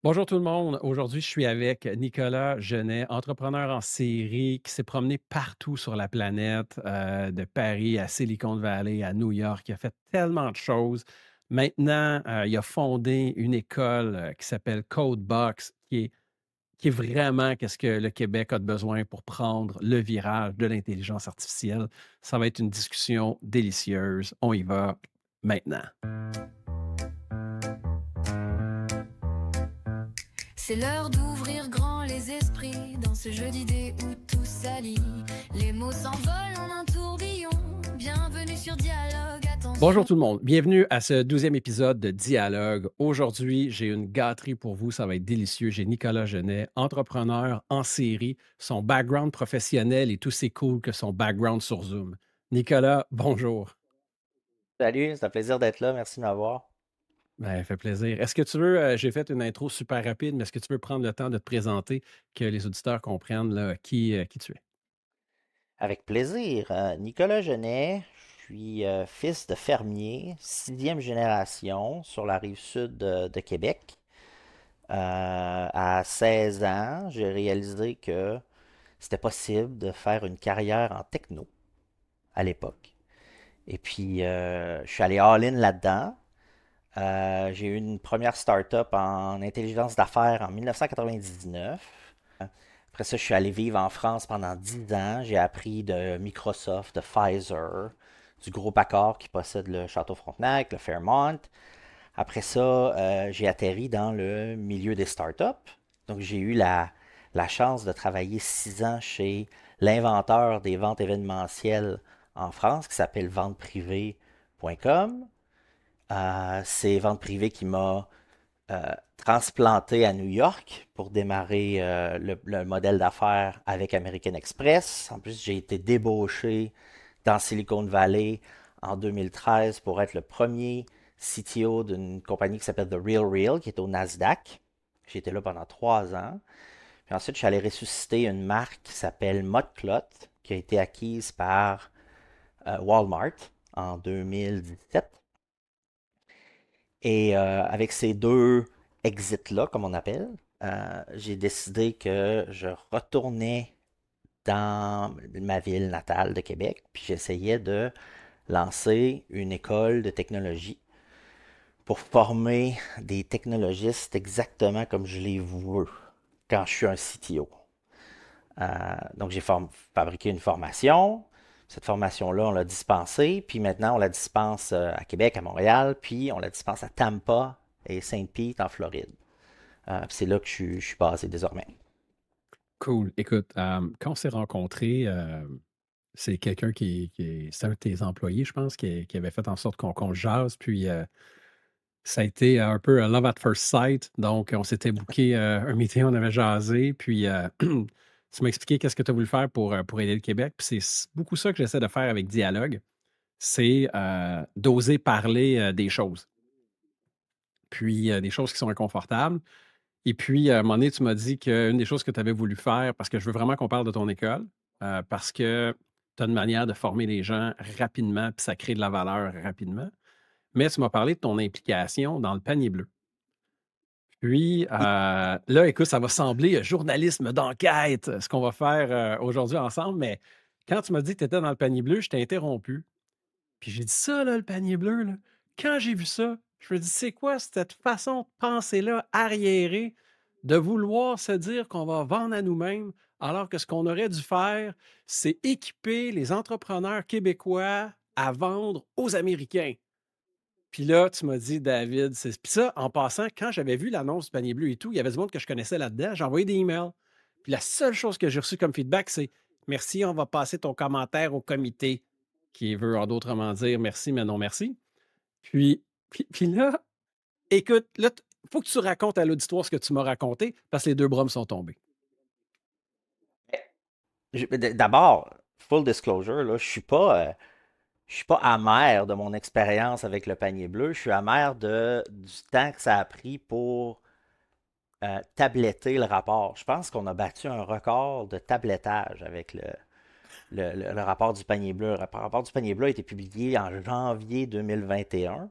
Bonjour tout le monde. Aujourd'hui, je suis avec Nicolas Genet, entrepreneur en série qui s'est promené partout sur la planète, de Paris à Silicon Valley, à New York. Il a fait tellement de choses. Maintenant, il a fondé une école qui s'appelle Codebox, qui est vraiment qu'est-ce que le Québec a de besoin pour prendre le virage de l'intelligence artificielle. Ça va être une discussion délicieuse. On y va maintenant. C'est l'heure d'ouvrir grand les esprits dans ce jeu d'idées où tout s'allie. Les mots s'envolent en un tourbillon. Bienvenue sur Dialogue, Bonjour attention. tout le monde. Bienvenue à ce 12e épisode de Dialogue. Aujourd'hui, j'ai une gâterie pour vous. Ça va être délicieux. J'ai Nicolas Genet, entrepreneur en série. Son background professionnel est aussi cool que son background sur Zoom. Nicolas, bonjour. Salut, c'est un plaisir d'être là. Merci de m'avoir. Ben, ça fait plaisir. Est-ce que tu veux, j'ai fait une intro super rapide, mais est-ce que tu veux prendre le temps de te présenter, que les auditeurs comprennent là, qui tu es? Avec plaisir. Nicolas Genet, je suis fils de fermier, sixième génération sur la rive sud de Québec. À 16 ans, j'ai réalisé que c'était possible de faire une carrière en techno à l'époque. Et puis, je suis allé all-in là-dedans. J'ai eu une première start-up en intelligence d'affaires en 1999. Après ça, je suis allé vivre en France pendant 10 ans. J'ai appris de Microsoft, de Pfizer, du groupe Accor qui possède le Château Frontenac, le Fairmont. Après ça, j'ai atterri dans le milieu des startups. Donc, j'ai eu la chance de travailler 6 ans chez l'inventeur des ventes événementielles en France, qui s'appelle venteprivée.com. C'est Vente Privée qui m'a transplanté à New York pour démarrer le modèle d'affaires avec American Express. En plus, j'ai été débauché dans Silicon Valley en 2013 pour être le premier CTO d'une compagnie qui s'appelle The Real Real, qui est au Nasdaq. J'ai été là pendant 3 ans. Puis ensuite, je suis allé ressusciter une marque qui s'appelle Modclot, qui a été acquise par Walmart en 2017. Et avec ces deux exits-là, comme on appelle, j'ai décidé que je retournais dans ma ville natale de Québec, puis j'essayais de lancer une école de technologie pour former des technologistes exactement comme je les veux quand je suis un CTO. Donc j'ai fabriqué une formation. Cette formation-là, on l'a dispensée, puis maintenant on la dispense à Québec, à Montréal, puis on la dispense à Tampa et Saint-Pete en Floride. C'est là que je suis basé désormais. Cool. Écoute, quand on s'est rencontrés, c'est quelqu'un c'est un de tes employés, je pense, qui avait fait en sorte qu'on jase. Puis ça a été un peu un love at first sight. Donc, on s'était booké un meeting, on avait jasé. Puis tu m'as expliqué qu'est-ce que tu as voulu faire pour aider le Québec. Puis c'est beaucoup ça que j'essaie de faire avec Dialogue. C'est d'oser parler des choses. Puis des choses qui sont inconfortables. Et puis, à un moment donné, tu m'as dit qu'une des choses que tu avais voulu faire, parce que je veux vraiment qu'on parle de ton école, parce que tu as une manière de former les gens rapidement, puis ça crée de la valeur rapidement. Mais tu m'as parlé de ton implication dans le panier bleu. Puis, Oui. là, écoute, ça va sembler journalisme d'enquête, ce qu'on va faire aujourd'hui ensemble, mais quand tu m'as dit que tu étais dans le panier bleu, je t'ai interrompu. Puis j'ai dit ça, là, le panier bleu, là. Quand j'ai vu ça, je me dis, c'est quoi cette façon de penser-là arriérée de vouloir se dire qu'on va vendre à nous-mêmes, alors que ce qu'on aurait dû faire, c'est équiper les entrepreneurs québécois à vendre aux Américains. Puis là, tu m'as dit, David, c'est. Puis ça, en passant, quand j'avais vu l'annonce du panier bleu et tout, il y avait du monde que je connaissais là-dedans. J'ai envoyé des emails. Puis la seule chose que j'ai reçue comme feedback, c'est merci, on va passer ton commentaire au comité, qui veut en d'autrement dire merci, mais non merci. Puis là, écoute, là, il faut que tu racontes à l'auditoire ce que tu m'as raconté parce que les deux bras me sont tombés. D'abord, full disclosure, là, je suis pas amer de mon expérience avec le panier bleu. Je suis amer du temps que ça a pris pour tabletter le rapport. Je pense qu'on a battu un record de tablettage avec le rapport du panier bleu. Le rapport du panier bleu a été publié en janvier 2021.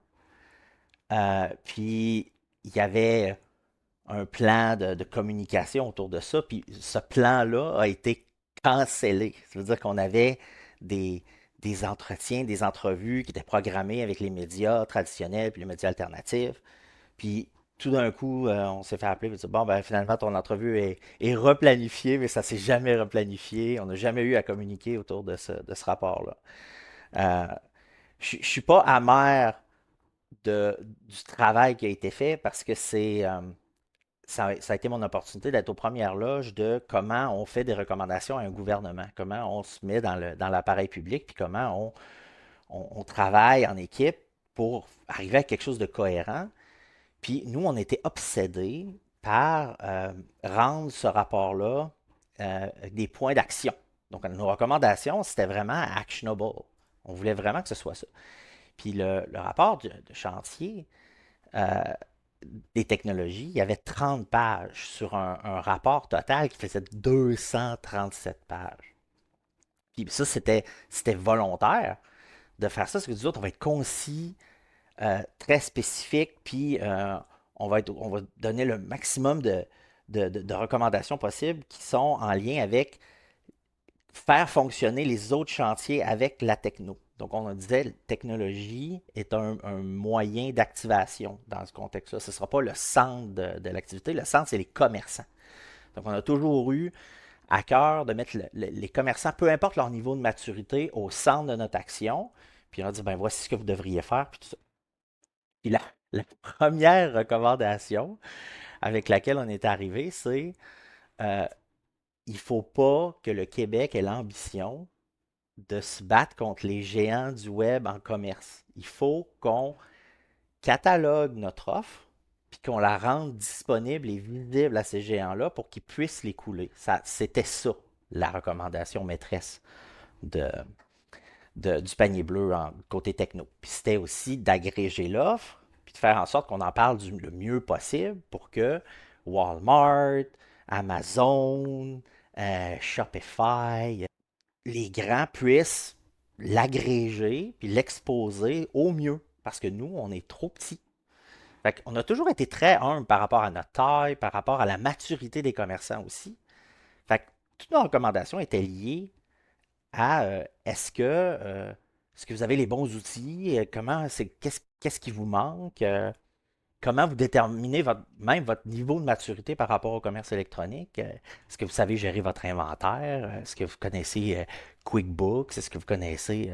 Puis, il y avait un plan de communication autour de ça. Puis ce plan-là a été cancellé. Ça veut dire qu'on avait des, des entretiens, des entrevues qui étaient programmées avec les médias traditionnels puis les médias alternatifs. Puis tout d'un coup, on s'est fait appeler et dire, bon, ben finalement, ton entrevue est replanifiée, mais ça s'est jamais replanifié. On n'a jamais eu à communiquer autour de ce rapport-là. Euh, je ne suis pas amer du travail qui a été fait parce que ça a été mon opportunité d'être aux premières loges de comment on fait des recommandations à un gouvernement, comment on se met dans l'appareil public, puis comment on travaille en équipe pour arriver à quelque chose de cohérent. Puis nous, on était obsédés par rendre ce rapport-là avec des points d'action. Donc, nos recommandations, c'était vraiment actionable. On voulait vraiment que ce soit ça. Puis le rapport de chantier euh, des technologies, il y avait 30 pages sur un rapport total qui faisait 237 pages. Puis ça, c'était volontaire de faire ça, parce que nous autres, on va être concis, très spécifique, puis on va donner le maximum de recommandations possibles qui sont en lien avec faire fonctionner les autres chantiers avec la techno. Donc, on disait, la technologie est un moyen d'activation dans ce contexte-là. Ce ne sera pas le centre de l'activité. Le centre, c'est les commerçants. Donc, on a toujours eu à cœur de mettre les commerçants, peu importe leur niveau de maturité, au centre de notre action. Puis on a dit, ben voici ce que vous devriez faire. Puis, tout ça. Puis la première recommandation avec laquelle on est arrivé, c'est euh, il ne faut pas que le Québec ait l'ambition de se battre contre les géants du web en commerce. Il faut qu'on catalogue notre offre, puis qu'on la rende disponible et visible à ces géants-là pour qu'ils puissent les couler. C'était ça, la recommandation maîtresse de, du panier bleu en côté techno. Puis c'était aussi d'agréger l'offre, puis de faire en sorte qu'on en parle le mieux possible pour que Walmart, Amazon, Shopify, les grands puissent l'agréger puis l'exposer au mieux. Parce que nous, on est trop petits. Fait qu'on a toujours été très humble par rapport à notre taille, par rapport à la maturité des commerçants aussi. Fait que toutes nos recommandations étaient liées à est-ce que vous avez les bons outils, qu'est-ce qui vous manque, comment vous déterminez même votre niveau de maturité par rapport au commerce électronique. Est-ce que vous savez gérer votre inventaire? Est-ce que vous connaissez QuickBooks? Est-ce que vous connaissez...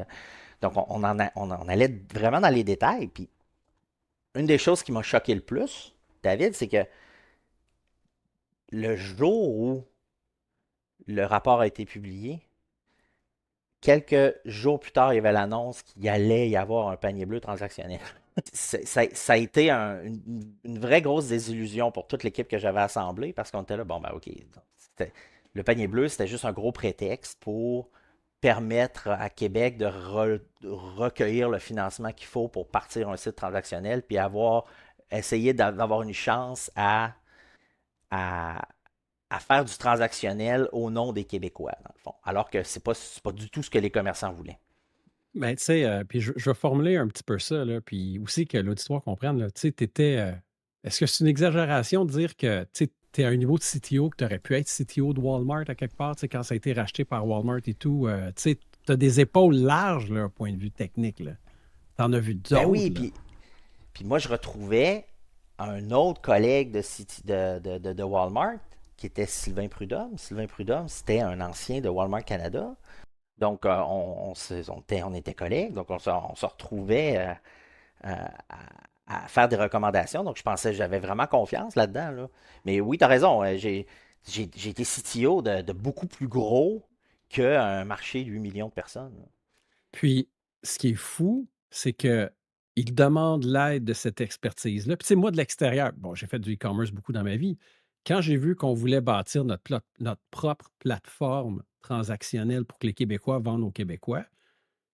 Donc, on allait vraiment dans les détails. Puis, une des choses qui m'a choqué le plus, David, c'est que le jour où le rapport a été publié, quelques jours plus tard, il y avait l'annonce qu'il allait y avoir un panier bleu transactionnel. Ça a été une vraie grosse désillusion pour toute l'équipe que j'avais assemblée parce qu'on était là, bon, ben ok. Le panier bleu, c'était juste un gros prétexte pour permettre à Québec de recueillir le financement qu'il faut pour partir un site transactionnel puis essayer d'avoir une chance à, à faire du transactionnel au nom des Québécois, dans le fond. Alors que c'est pas du tout ce que les commerçants voulaient. Ben, tu sais, puis je vais formuler un petit peu ça, là, puis aussi que l'auditoire comprenne, là, tu sais, t'étais... est-ce que c'est une exagération de dire que tu es à un niveau de CTO, que tu aurais pu être CTO de Walmart à quelque part, tu sais, quand ça a été racheté par Walmart et tout, tu sais, tu as des épaules larges, là, au point de vue technique, là. T'en as vu Ben oui, d'autres, là. puis moi, je retrouvais un autre collègue de Walmart qui était Sylvain Prudhomme. Sylvain Prudhomme, c'était un ancien de Walmart Canada. Donc, on était collègues, donc on se retrouvait à faire des recommandations. Donc, je pensais, j'avais vraiment confiance là-dedans, là. Mais oui, tu as raison, j'ai été CTO de beaucoup plus gros qu'un marché de 8 millions de personnes. Puis, ce qui est fou, c'est que il demande l'aide de cette expertise-là. Puis, tu sais, moi, de l'extérieur, bon, j'ai fait du e-commerce beaucoup dans ma vie. Quand j'ai vu qu'on voulait bâtir notre propre plateforme transactionnelle pour que les Québécois vendent aux Québécois,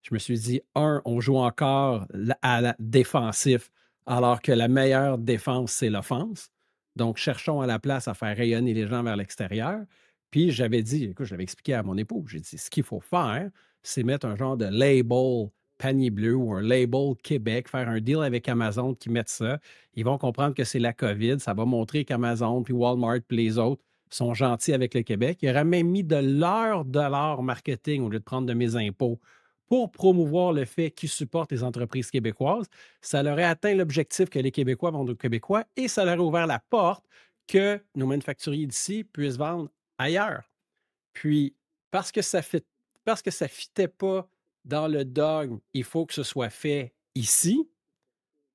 je me suis dit, on joue encore à la défensif, alors que la meilleure défense, c'est l'offense. Donc, cherchons à la place à faire rayonner les gens vers l'extérieur. Puis, j'avais dit, écoute, je l'avais expliqué à mon époux, j'ai dit, ce qu'il faut faire, c'est mettre un genre de label panier bleu ou un label Québec, faire un deal avec Amazon qui mette ça. Ils vont comprendre que c'est la COVID. Ça va montrer qu'Amazon, puis Walmart, puis les autres sont gentils avec le Québec. Ils auraient même mis de leur dollar marketing au lieu de prendre de mes impôts pour promouvoir le fait qu'ils supportent les entreprises québécoises. Ça leur aurait atteint l'objectif que les Québécois vendent aux Québécois et ça leur aurait ouvert la porte que nos manufacturiers d'ici puissent vendre ailleurs. Puis, parce que ça fit, parce que ça fitait pas dans le dogme, il faut que ce soit fait ici,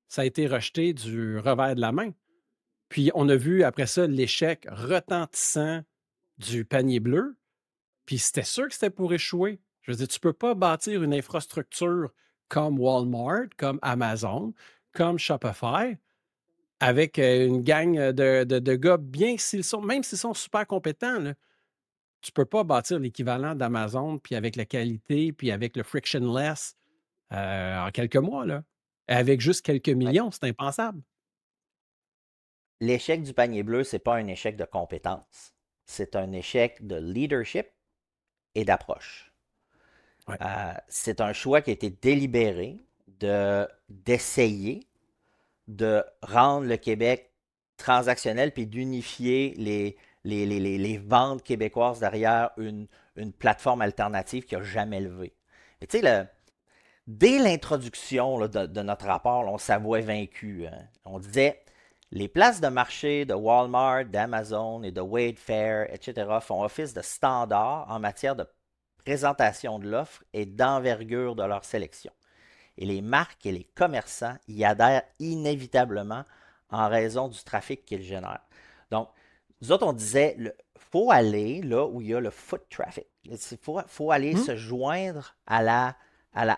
ça a été rejeté du revers de la main. Puis, on a vu après ça l'échec retentissant du panier bleu. Puis, c'était sûr que c'était pour échouer. Je veux dire, tu ne peux pas bâtir une infrastructure comme Walmart, comme Amazon, comme Shopify, avec une gang de gars, même s'ils sont super compétents, là, tu peux pas bâtir l'équivalent d'Amazon, puis avec la qualité, puis avec le frictionless en quelques mois, là. Avec juste quelques Ouais. millions, c'est impensable. L'échec du panier bleu, c'est pas un échec de compétence. C'est un échec de leadership et d'approche. Ouais. C'est un choix qui a été délibéré d'essayer de rendre le Québec transactionnel puis d'unifier les ventes québécoises derrière une plateforme alternative qui n'a jamais levé. Et tu sais, dès l'introduction de notre rapport, là, on s'avouait vaincu. Hein. On disait les places de marché de Walmart, d'Amazon et de Wayfair, etc., font office de standard en matière de présentation de l'offre et d'envergure de leur sélection. Et les marques et les commerçants y adhèrent inévitablement en raison du trafic qu'ils génèrent. Donc, nous autres, on disait, il faut aller là où il y a le foot traffic. Il faut aller se joindre à la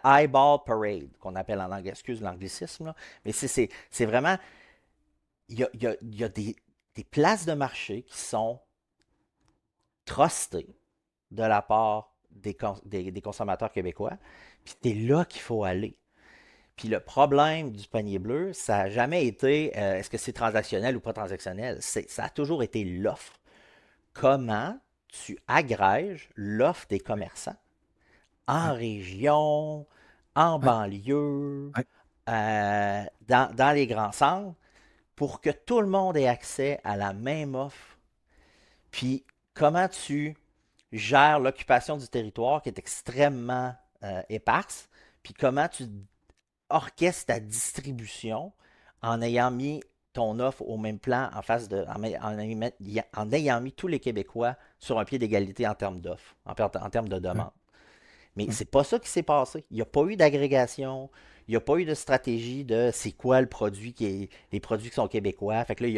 eyeball parade, qu'on appelle en anglais, excuse l'anglicisme, là, mais c'est vraiment, il y a des places de marché qui sont trustées de la part des consommateurs québécois, puis c'est là qu'il faut aller. Puis le problème du panier bleu, ça n'a jamais été est-ce que c'est transactionnel ou pas transactionnel. Ça a toujours été l'offre. Comment tu agrèges l'offre des commerçants en Ouais. région, en Ouais. banlieue, Ouais. dans les grands centres, pour que tout le monde ait accès à la même offre. Puis comment tu gères l'occupation du territoire qui est extrêmement éparse, puis comment tu orchestre ta distribution en ayant mis ton offre au même plan en ayant mis tous les Québécois sur un pied d'égalité en termes d'offres, en termes de Ouais. demande. Mais Ouais. c'est pas ça qui s'est passé. Il n'y a pas eu d'agrégation, il n'y a pas eu de stratégie de c'est quoi le produit les produits qui sont québécois. Fait que là, il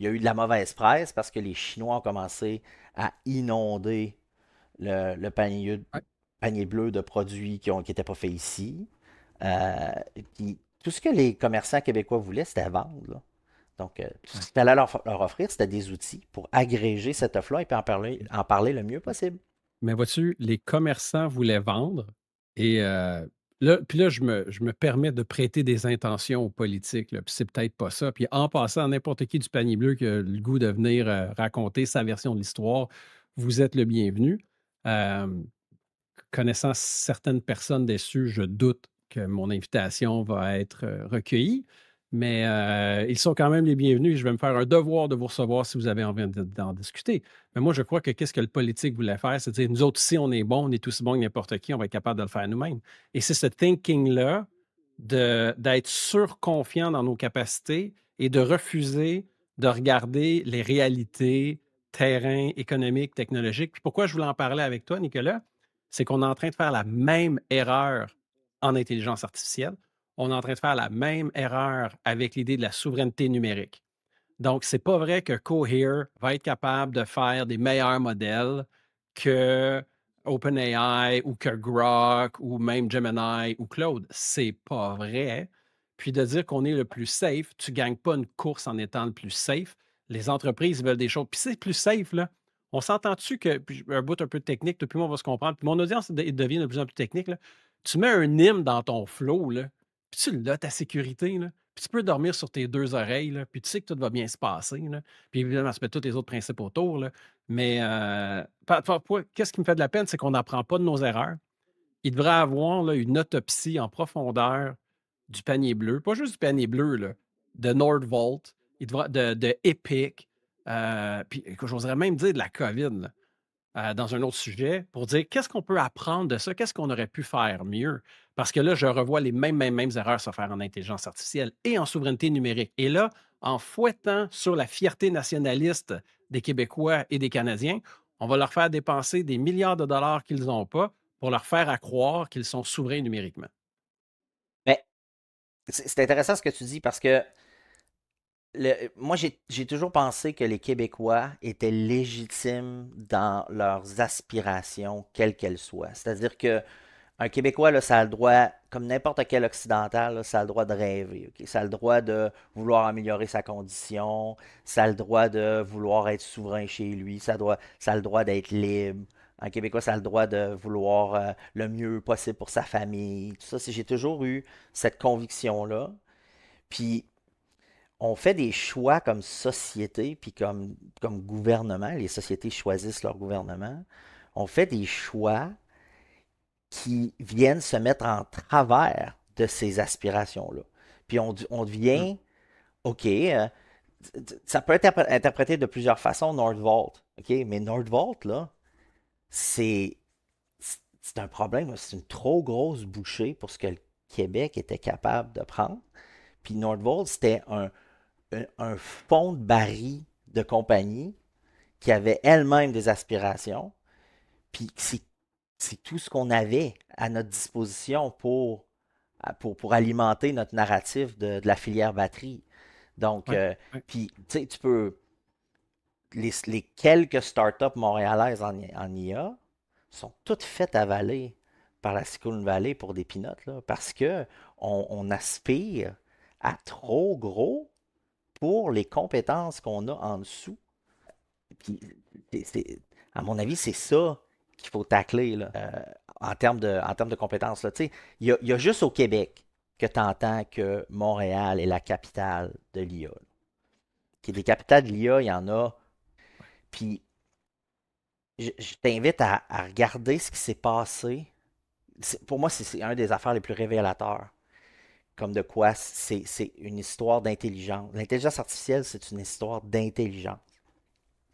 y a eu de la mauvaise presse parce que les Chinois ont commencé à inonder le panier bleu de produits qui n'étaient pas faits ici. Puis, tout ce que les commerçants québécois voulaient, c'était vendre. Là. Donc, tout ce Ouais. qu'il fallait leur offrir, c'était des outils pour agréger cette offre-là et puis en parler le mieux possible. Mais vois-tu, les commerçants voulaient vendre et là, je me permets de prêter des intentions aux politiques, là, puis c'est peut-être pas ça. Puis en passant, n'importe qui du panier bleu qui a le goût de venir raconter sa version de l'histoire, vous êtes le bienvenu. Euh, Connaissant certaines personnes déçues, je doute que mon invitation va être recueillie, mais ils sont quand même les bienvenus. Je vais me faire un devoir de vous recevoir si vous avez envie d'en discuter. Mais moi, je crois que qu'est-ce que le politique voulait faire, c'est dire, nous autres ici, on est bons, on est aussi bons que n'importe qui, on va être capable de le faire nous-mêmes. Et c'est ce thinking-là d'être surconfiant dans nos capacités et de refuser de regarder les réalités, terrain, économique, technologique. Puis pourquoi je voulais en parler avec toi, Nicolas? C'est qu'on est en train de faire la même erreur en intelligence artificielle. On est en train de faire la même erreur avec l'idée de la souveraineté numérique. Donc, c'est pas vrai que Cohere va être capable de faire des meilleurs modèles que OpenAI ou que Grok ou même Gemini ou Claude. C'est pas vrai. Puis de dire qu'on est le plus safe, tu gagnes pas une course en étant le plus safe. Les entreprises veulent des choses. Puis c'est plus safe, là. On s'entend-tu que, puis un bout un peu de technique, depuis moi, on va se comprendre. Puis mon audience devient de plus en plus technique, là. Tu mets un hymne dans ton flow, là, puis tu l'as, ta sécurité, là. Puis tu peux dormir sur tes deux oreilles, là, puis tu sais que tout va bien se passer. Là. Puis évidemment, ça fait tous les autres principes autour. Là. Mais qu'est-ce qui me fait de la peine, c'est qu'on n'apprend pas de nos erreurs. il devrait avoir là, une autopsie en profondeur du panier bleu, pas juste du panier bleu, là, de Nordvolt, de Epic, puis j'oserais même dire de la COVID, là, dans un autre sujet, pour dire qu'est-ce qu'on peut apprendre de ça, qu'est-ce qu'on aurait pu faire mieux. Parce que là, je revois les mêmes erreurs se faire en intelligence artificielle et en souveraineté numérique. Et là, en fouettant sur la fierté nationaliste des Québécois et des Canadiens, on va leur faire dépenser des milliards de dollars qu'ils n'ont pas pour leur faire à croire qu'ils sont souverains numériquement. Mais c'est intéressant ce que tu dis parce que moi, j'ai toujours pensé que les Québécois étaient légitimes dans leurs aspirations, quelles qu'elles soient. C'est-à-dire que un Québécois, là, ça a le droit, comme n'importe quel occidental, là, ça a le droit de rêver. Ok? Ça a le droit de vouloir améliorer sa condition. Ça a le droit de vouloir être souverain chez lui. Ça a le droit d'être libre. Un Québécois, ça a le droit de vouloir le mieux possible pour sa famille. Tout ça, j'ai toujours eu cette conviction-là. Puis, on fait des choix comme société, puis comme gouvernement. Les sociétés choisissent leur gouvernement. On fait des choix qui viennent se mettre en travers de ces aspirations-là. Puis on Mm. devient, OK, ça peut être interprété de plusieurs façons, Nordvolt, OK, mais Nordvolt, là, c'est c'est un problème, c'est une trop grosse bouchée pour ce que le Québec était capable de prendre. Puis Nordvolt, c'était un fond de baril de compagnie qui avait elle-même des aspirations, puis c'est tout ce qu'on avait à notre disposition pour alimenter notre narratif de la filière batterie. Donc, Ouais, ouais. puis, tu sais, tu peux. Les quelques startups montréalaises en IA sont toutes faites avaler par la Silicon Valley pour des peanuts, là, parce que on aspire à trop gros pour les compétences qu'on a en dessous. Puis, à mon avis, c'est ça qu'il faut tacler là, en termes de compétences. Là. Tu sais, il y a juste au Québec que tu entends que Montréal est la capitale de l'IA. Qui est des capitales de l'IA, il y en a. Puis, je t'invite à regarder ce qui s'est passé. Pour moi, c'est un des affaires les plus révélateurs. Comme de quoi c'est une histoire d'intelligence. L'intelligence artificielle, c'est une histoire d'intelligence.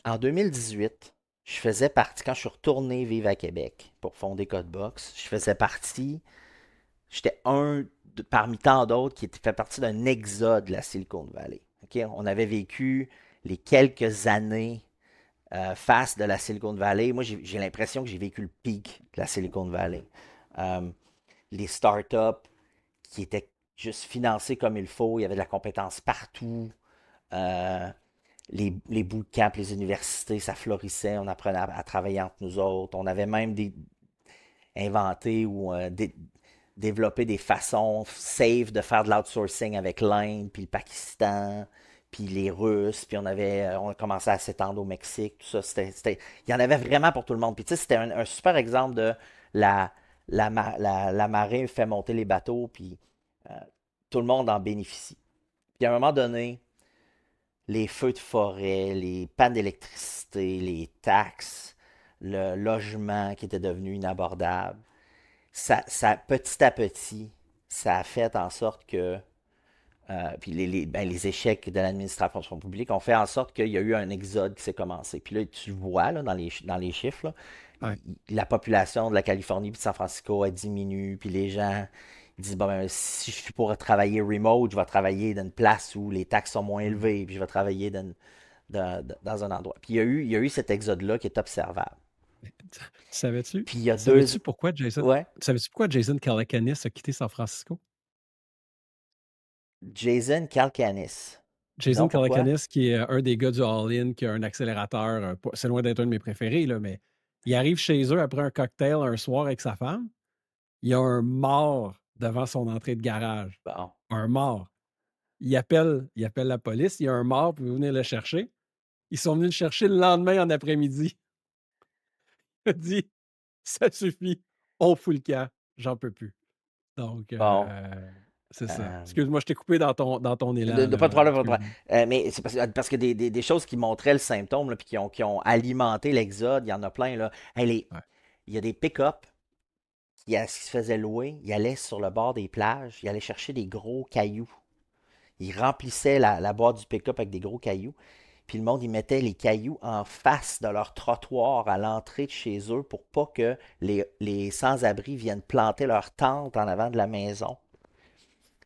En 2018, je faisais partie, quand je suis retourné vivre à Québec pour fonder Codebox, je faisais partie, j'étais parmi tant d'autres qui fait partie d'un exode de la Silicon Valley. Ok? On avait vécu les quelques années face de la Silicon Valley. Moi, j'ai l'impression que j'ai vécu le pic de la Silicon Valley. Euh, les startups qui étaient juste financées comme il faut, il y avait de la compétence partout. Euh, les bootcamps, les universités, ça florissait. On apprenait à travailler entre nous autres. On avait même inventé ou développé des façons safe de faire de l'outsourcing avec l'Inde, puis le Pakistan, puis les Russes, puis on a commencé à s'étendre au Mexique, tout ça. Il y en avait vraiment pour tout le monde. Puis tu sais, c'était un super exemple de la, la marée fait monter les bateaux, puis euh, tout le monde en bénéficie. Puis à un moment donné, les feux de forêt, les pannes d'électricité, les taxes, le logement qui était devenu inabordable, petit à petit, ça a fait en sorte que, puis les échecs de l'administration publique ont fait en sorte qu'il y a eu un exode qui s'est commencé. Puis là, tu le vois là, dans les chiffres, là, Ouais. la population de la Californie et de San Francisco, elle diminue, puis les gens ils disent, bon, ben, si je suis pour travailler remote, je vais travailler dans une place où les taxes sont moins Mhm. élevées, puis je vais travailler dans un endroit. Puis il y a eu cet exode-là qui est observable. Savais-tu? Puis il y a deux. Savais-tu pourquoi Jason? Ouais, Savais-tu pourquoi Jason Calacanis a quitté San Francisco? Jason Calacanis. Jason Non, pourquoi? Calacanis, qui est un des gars du All-In, qui a un accélérateur, c'est loin d'être un de mes préférés, là, mais il arrive chez eux après un cocktail un soir avec sa femme. Il y a un mort devant son entrée de garage. Bon. Un mort. Il appelle la police. Il y a un mort, puis vous venez le chercher. Ils sont venus le chercher le lendemain en après-midi. Il a dit ça suffit, on fout le camp, j'en peux plus. Donc, Bon. c'est ça. Euh, Excuse-moi, je t'ai coupé dans ton élan, pas de là. problème, pas de problème. Excuse-moi. Mais c'est parce que des choses qui montraient le symptôme, là, puis qui ont alimenté l'exode, il y en a plein. Là. Hey, Ouais. il y a des pick-up qui se faisait louer, il allait sur le bord des plages, il allait chercher des gros cailloux. Il remplissait la boîte du pick-up avec des gros cailloux. Puis le monde, il mettait les cailloux en face de leur trottoir à l'entrée de chez eux pour pas que les sans-abri viennent planter leur tente en avant de la maison.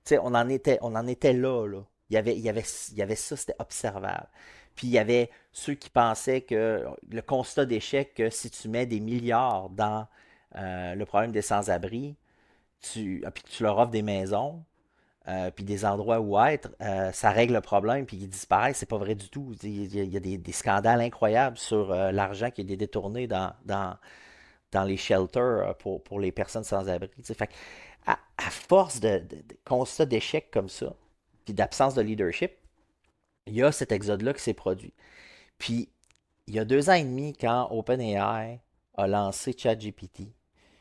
Tu sais, on en était là, là. Il y avait ça, c'était observable. Puis il y avait ceux qui pensaient que le constat d'échec, que si tu mets des milliards dans le problème des sans-abri, puis que tu leur offres des maisons, puis des endroits où être, ça règle le problème, puis ils disparaissent. C'est pas vrai du tout. Il y a des scandales incroyables sur l'argent qui est détourné dans les shelters pour les personnes sans abri. Fait que à force de constats d'échecs comme ça, puis d'absence de leadership, il y a cet exode-là qui s'est produit. Puis, il y a 2 ans et demi, quand OpenAI a lancé ChatGPT,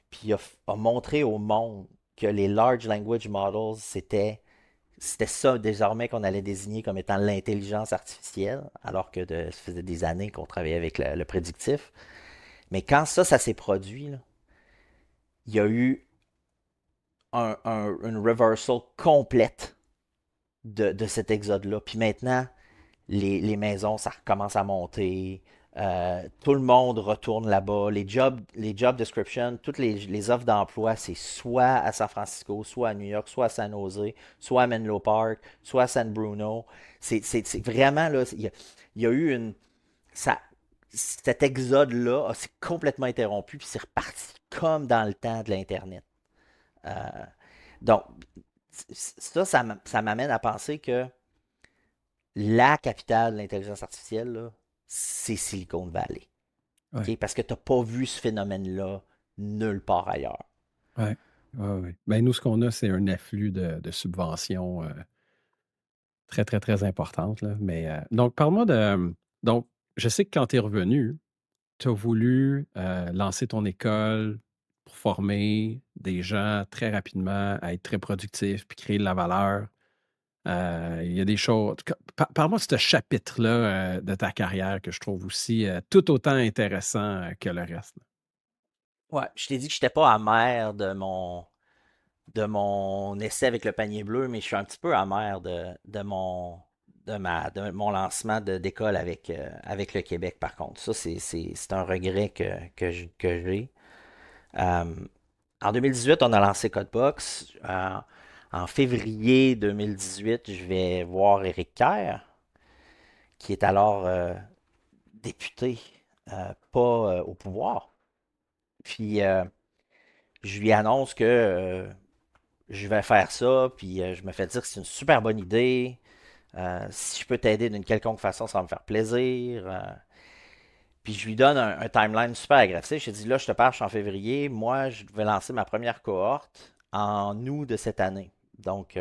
puis a montré au monde que les Large Language Models, c'était ça désormais qu'on allait désigner comme étant l'intelligence artificielle, alors que ça faisait des années qu'on travaillait avec le prédictif. Mais quand ça s'est produit, là, il y a eu une reversal complète de cet exode-là. Puis maintenant, les maisons, ça recommence à monter. Tout le monde retourne là-bas. Les job descriptions, toutes les offres d'emploi, c'est soit à San Francisco, soit à New York, soit à San Jose, soit à Menlo Park, soit à San Bruno. C'est vraiment, là, il y a eu ça, cet exode-là s'est complètement interrompu, puis c'est reparti comme dans le temps de l'Internet. Euh, donc, ça m'amène à penser que la capitale de l'intelligence artificielle, là, c'est Silicon Valley. Ouais, OK? Parce que tu n'as pas vu ce phénomène-là nulle part ailleurs. ouais, ouais, ouais. Ben, nous, ce qu'on a, c'est un afflux de subventions très, très, très importantes, là. Mais, donc, parle-moi de. Donc, je sais que quand tu es revenu, tu as voulu lancer ton école pour former des gens très rapidement à être très productifs puis créer de la valeur. Il y a des choses. Parle-moi de ce chapitre-là de ta carrière que je trouve aussi tout autant intéressant que le reste. Ouais, je t'ai dit que je n'étais pas amer de mon essai avec le panier bleu, mais je suis un petit peu amer de mon lancement d'école avec le Québec, par contre. Ça, c'est un regret que j'ai. Euh, En 2018, on a lancé Codebox. En février 2018, je vais voir Éric Kerr, qui est alors député, pas au pouvoir. Puis je lui annonce que je vais faire ça, puis je me fais dire que c'est une super bonne idée. Si je peux t'aider d'une quelconque façon, ça va me faire plaisir. Puis je lui donne un timeline super agressif. Je lui dis là, je te parle, je suis en février. Moi, je vais lancer ma première cohorte en août de cette année. Donc,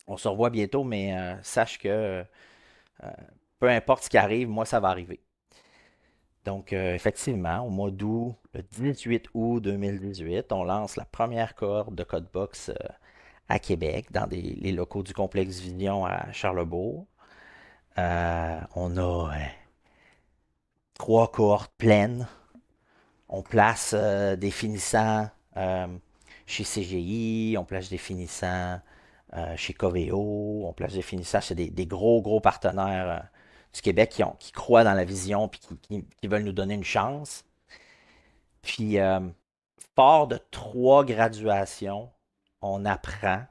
on se revoit bientôt, mais sache que peu importe ce qui arrive, moi, ça va arriver. Donc, effectivement, au mois d'août, le 18 août 2018, on lance la première cohorte de Codebox à Québec, dans les locaux du complexe Vision à Charlebourg. On a 3 cohortes pleines. On place des finissants chez CGI, on place des finissants chez Coveo, on place des finissants chez des gros, gros partenaires du Québec qui croient dans la vision et qui veulent nous donner une chance. Puis, fort de 3 graduations, on apprend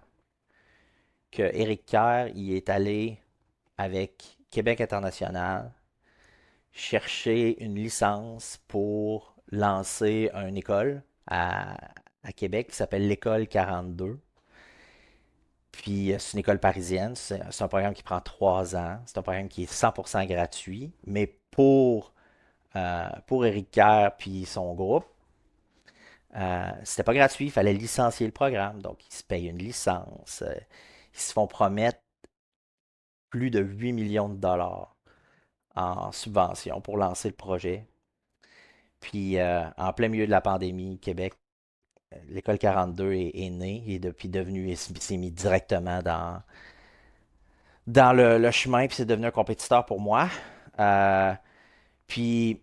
que Éric Kerr y est allé avec Québec International chercher une licence pour lancer une école à Québec qui s'appelle l'École 42. Puis c'est une école parisienne, c'est un programme qui prend 3 ans, c'est un programme qui est 100% gratuit, mais pour Éric Kerr puis son groupe, c'était pas gratuit, il fallait licencier le programme, donc ils se payent une licence, ils se font promettre plus de 8 millions de dollars en subvention pour lancer le projet. Puis en plein milieu de la pandémie, Québec, l'école 42 est née et depuis devenu, il s'est mis directement dans le chemin, puis c'est devenu un compétiteur pour moi. Euh, puis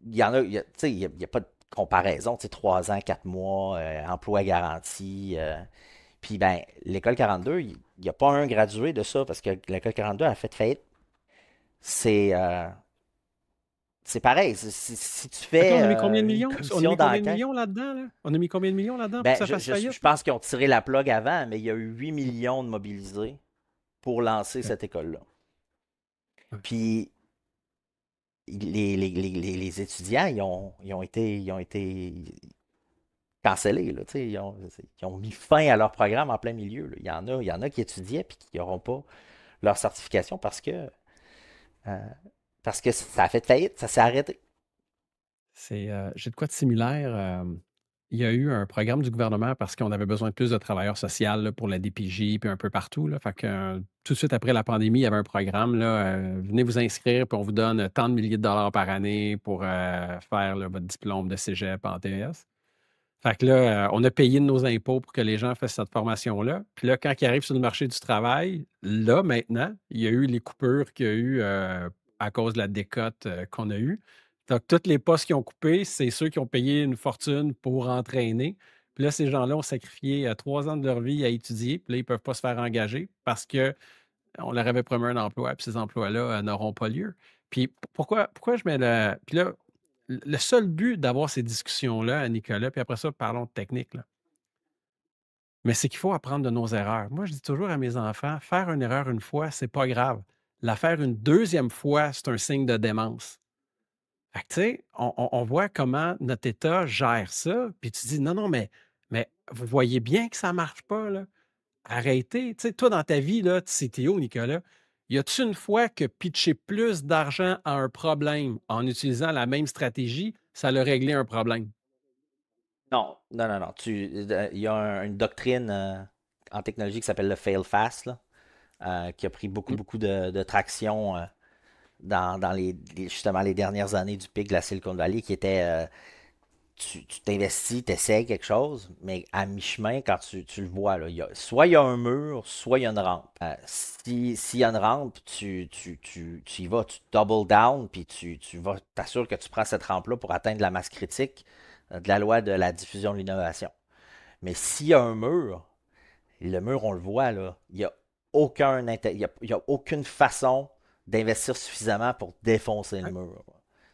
il y en a, tu sais, il y a pas de comparaison, tu sais, 3 ans, 4 mois, emploi garanti. Puis ben, l'école 42, il n'y a pas un gradué de ça parce que l'école 42 a fait faillite. C'est c'est pareil. Si tu Fait que là, fais on a mis combien de une millions? On a commission mis combien de d'enquête, millions là-dedans, là? On a mis combien de millions là-dedans pour que ben, ça fasse je faillite, là? pense qu'ils ont tiré la plug avant, mais il y a eu 8 millions de mobilisés pour lancer OK. cette école-là. Ouais. Puis les étudiants, ils ont été cancellés, là, tu sais, ils ont mis fin à leur programme en plein milieu, là. Il y en a qui étudiaient et qui n'auront pas leur certification euh, parce que ça a fait faillite, ça s'est arrêté. J'ai de quoi de similaire. Il y a eu un programme du gouvernement parce qu'on avait besoin de plus de travailleurs sociaux là, pour la DPJ puis un peu partout. Là. Fait que, tout de suite après la pandémie, il y avait un programme. Là, venez vous inscrire puis on vous donne tant de milliers de dollars par année pour faire là, votre diplôme de cégep en TS. Fait que là, on a payé de nos impôts pour que les gens fassent cette formation-là. Puis là, quand ils arrivent sur le marché du travail, là, maintenant, il y a eu les coupures qu'il y a eu à cause de la décote qu'on a eue. Donc, tous les postes qui ont coupé, c'est ceux qui ont payé une fortune pour entraîner. Puis là, ces gens-là ont sacrifié 3 ans de leur vie à étudier. Puis là, ils ne peuvent pas se faire engager parce qu'on leur avait promis un emploi. Puis ces emplois-là n'auront pas lieu. Puis pourquoi je mets le. Puis là, le seul but d'avoir ces discussions-là, Nicolas, puis après ça, parlons de technique, là. Mais c'est qu'il faut apprendre de nos erreurs. Moi, je dis toujours à mes enfants, faire une erreur une fois, c'est pas grave. La faire une deuxième fois, c'est un signe de démence. Fait que, tu sais, on voit comment notre État gère ça, puis tu dis, non, non, mais vous voyez bien que ça marche pas, là. Arrêtez. Tu sais, toi, dans ta vie, là, c'est Théo, Nicolas, y a-tu une fois que pitcher plus d'argent à un problème en utilisant la même stratégie, ça l'a réglé un problème? Non, non, non, non. Il y a une doctrine en technologie qui s'appelle le fail fast, là, qui a pris beaucoup, Mm. beaucoup de traction dans justement les dernières années du pic de la Silicon Valley, qui était tu t'investis, tu essaies quelque chose, mais à mi-chemin, quand tu le vois, là, soit il y a un mur, soit il y a une rampe. S'il y a une rampe, tu y vas, tu double down, puis tu vas, t'assures que tu prends cette rampe-là pour atteindre la masse critique de la loi de la diffusion de l'innovation. Mais s'il y a un mur, le mur, on le voit, là, il y a aucune façon d'investir suffisamment pour défoncer le Ouais, mur.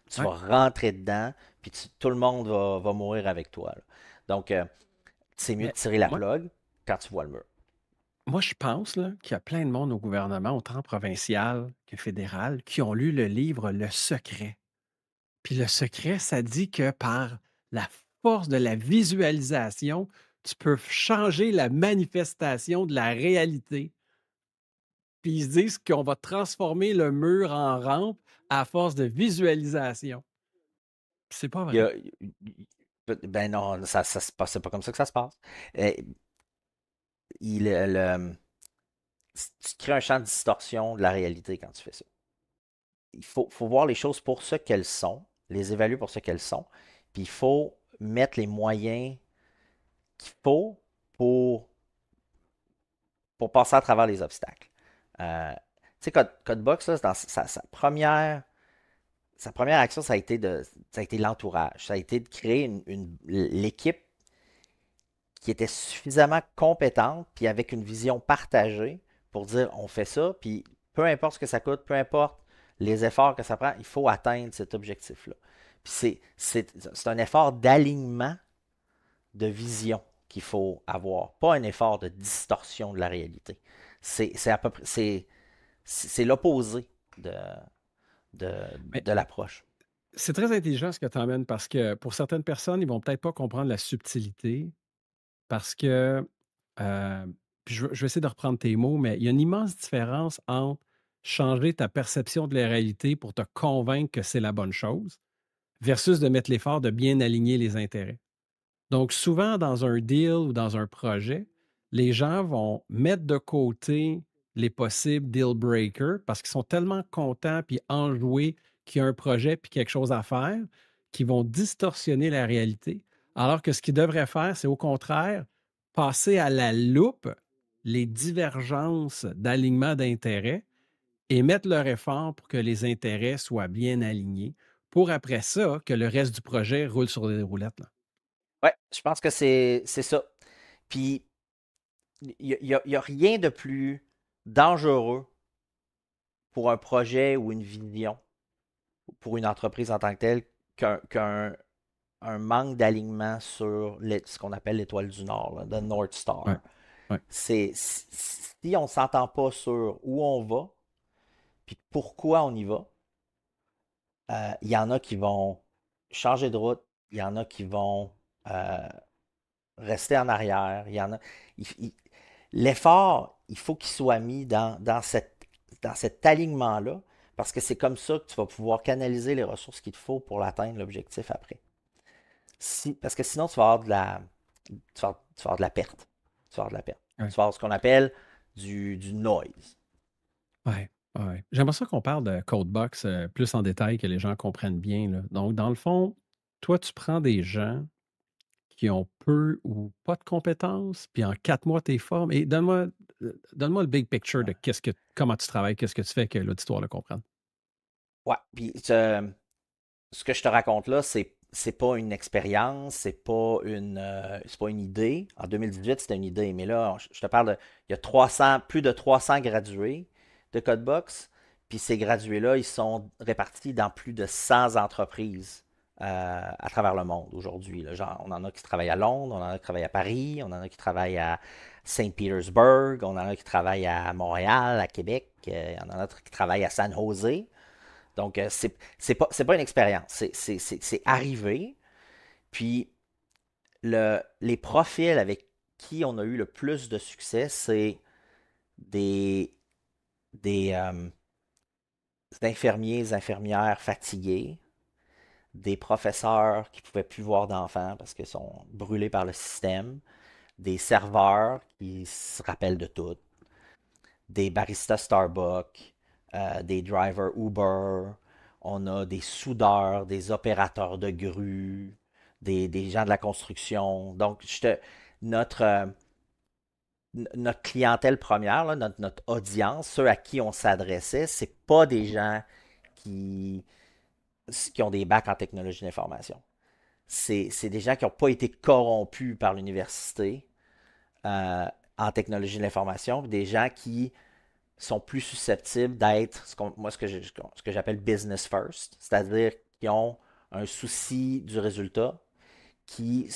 Tu ouais. vas rentrer dedans, puis tout le monde va mourir avec toi, là. Donc, c'est mieux de Mais tirer la moi, plug quand tu vois le mur. moi, je pense là, qu'il y a plein de monde au gouvernement, autant provincial que fédéral, qui ont lu le livre Le Secret. Puis Le Secret, ça dit que par la force de la visualisation, tu peux changer la manifestation de la réalité. Puis ils se disent qu'on va transformer le mur en rampe à force de visualisation. Puis c'est pas Il y vrai. a- ben non, ça se passe, c'est pas comme ça que ça se passe. Euh, il, Tu crées un champ de distorsion de la réalité quand tu fais ça. Il faut voir les choses pour ce qu'elles sont, les évaluer pour ce qu'elles sont, puis il faut mettre les moyens qu'il faut pour, pour passer à travers les obstacles. Tu sais, Codebox, là, dans sa première action, ça a été l'entourage. Ça a été de créer l'équipe qui était suffisamment compétente, puis avec une vision partagée pour dire on fait ça, puis peu importe ce que ça coûte, peu importe les efforts que ça prend, il faut atteindre cet objectif-là. Puis c'est un effort d'alignement de vision qu'il faut avoir, pas un effort de distorsion de la réalité. C'est à peu près c'est l'opposé de, de, Mais de l'approche. c'est très intelligent ce que tu emmènes parce que pour certaines personnes, ils vont peut-être pas comprendre la subtilité parce que, puis je vais essayer de reprendre tes mots, mais il y a une immense différence entre changer ta perception de la réalité pour te convaincre que c'est la bonne chose versus de mettre l'effort de bien aligner les intérêts. Donc, souvent, dans un deal ou dans un projet, les gens vont mettre de côté les possibles deal breakers parce qu'ils sont tellement contents puis enjoués qu'il y a un projet puis quelque chose à faire qu'ils vont distorsionner la réalité. Alors que ce qu'ils devraient faire, c'est au contraire passer à la loupe les divergences d'alignement d'intérêts et mettre leur effort pour que les intérêts soient bien alignés pour après ça que le reste du projet roule sur des roulettes, là. Ouais, je pense que c'est ça. Puis, il y a rien de plus dangereux pour un projet ou une vision, pour une entreprise en tant que telle, qu'un un manque d'alignement sur ce qu'on appelle l'étoile du Nord, là, the North Ouais, Star. ouais, Si on ne s'entend pas sur où on va, puis pourquoi on y va, il y en a qui vont changer de route, il y en a qui vont euh, rester en arrière, il y en a. il- il- L'effort, il faut qu'il soit mis dans cet alignement-là, parce que c'est comme ça que tu vas pouvoir canaliser les ressources qu'il te faut pour atteindre l'objectif après. Parce que sinon, tu vas avoir tu vas avoir de la perte. Tu vas avoir de la perte. ouais, Tu vas avoir ce qu'on appelle du noise. ouais, ouais. J'aimerais ça qu'on parle de Codebox plus en détail, que les gens comprennent bien, là. Donc, dans le fond, toi, tu prends des gens qui ont peu ou pas de compétences, puis en 4 mois, tu les formes. Et donne-moi le big picture de comment tu travailles, qu'est-ce que tu fais que l'auditoire le comprenne. Ouais. Puis ce que je te raconte là, c'est pas une expérience, c'est pas une idée. En 2018, c'était une idée, mais là, je te parle il y a plus de 300 gradués de Codebox, puis ces gradués-là, ils sont répartis dans plus de 100 entreprises à travers le monde aujourd'hui. Là. Genre, on en a qui travaillent à Londres, on en a qui travaillent à Paris, on en a qui travaillent à Saint-Petersburg, on en a qui travaillent à Montréal, à Québec, on en a qui travaillent à San Jose. Donc, c'est pas une expérience, c'est arrivé. Puis, les profils avec qui on a eu le plus de succès, c'est des, des infirmiers, infirmières fatigués, des professeurs qui ne pouvaient plus voir d'enfants parce qu'ils sont brûlés par le système, des serveurs qui se rappellent de tout, des baristas Starbucks, des drivers Uber, on a des soudeurs, des opérateurs de grue, des gens de la construction. Donc, notre, euh, notre clientèle première, là, notre audience, ceux à qui on s'adressait, c'est pas des gens qui, qui ont des bacs en technologie d'information. C'est des gens qui n'ont pas été corrompus par l'université euh, en technologie de l'information, des gens qui sont plus susceptibles d'être ce que j'appelle business first, c'est-à-dire qui ont un souci du résultat, qui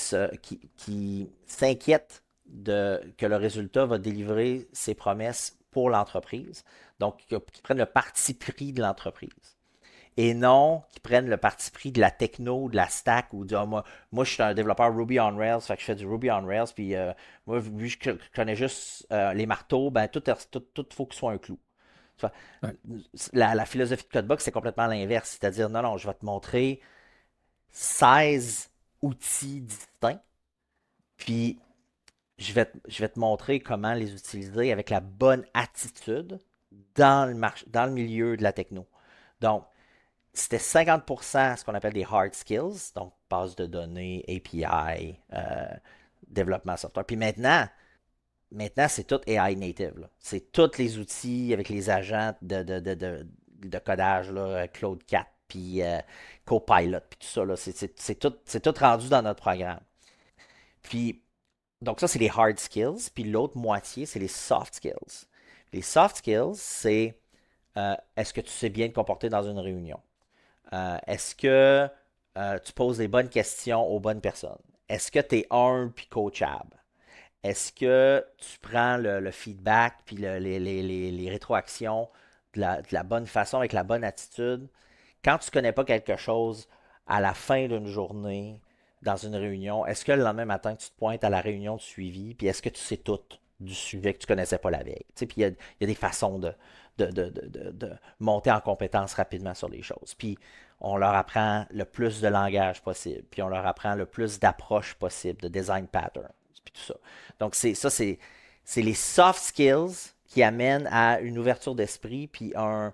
s'inquiètent que le résultat va délivrer ses promesses pour l'entreprise, donc qui prennent le parti pris de l'entreprise. Et non qui prennent le parti pris de la techno, de la stack, ou de moi je suis un développeur Ruby on Rails, fait que je fais du Ruby on Rails, puis moi, vu que je connais juste les marteaux, ben tout faut qu'il soit un clou. Ouais. La philosophie de Codebox, c'est complètement l'inverse. C'est-à-dire, non, non, je vais te montrer 16 outils distincts, puis je vais te montrer comment les utiliser avec la bonne attitude dans le milieu de la techno. Donc, c'était 50% ce qu'on appelle des hard skills, donc base de données, API, développement software. Puis maintenant, c'est tout AI native, là. C'est tous les outils avec les agents de codage, là, Claude 4, puis Copilot, puis tout ça. Là. C'est tout rendu dans notre programme. Puis, donc ça, c'est les hard skills. Puis l'autre moitié, c'est les soft skills. Les soft skills, c'est est-ce que tu sais bien te comporter dans une réunion? Est-ce que tu poses les bonnes questions aux bonnes personnes? Est-ce que tu es humble puis coachable? Est-ce que tu prends le feedback puis les rétroactions de la bonne façon, avec la bonne attitude? Quand tu ne connais pas quelque chose à la fin d'une journée, dans une réunion, est-ce que le lendemain matin, tu te pointes à la réunion de suivi, puis est-ce que tu sais tout du sujet que tu ne connaissais pas la veille? Tu sais, puis il y a des façons de monter en compétence rapidement sur les choses. Puis on leur apprend le plus de langage possible, puis on leur apprend le plus d'approches possible, de design patterns, puis tout ça. Donc c'est les soft skills qui amènent à une ouverture d'esprit, puis un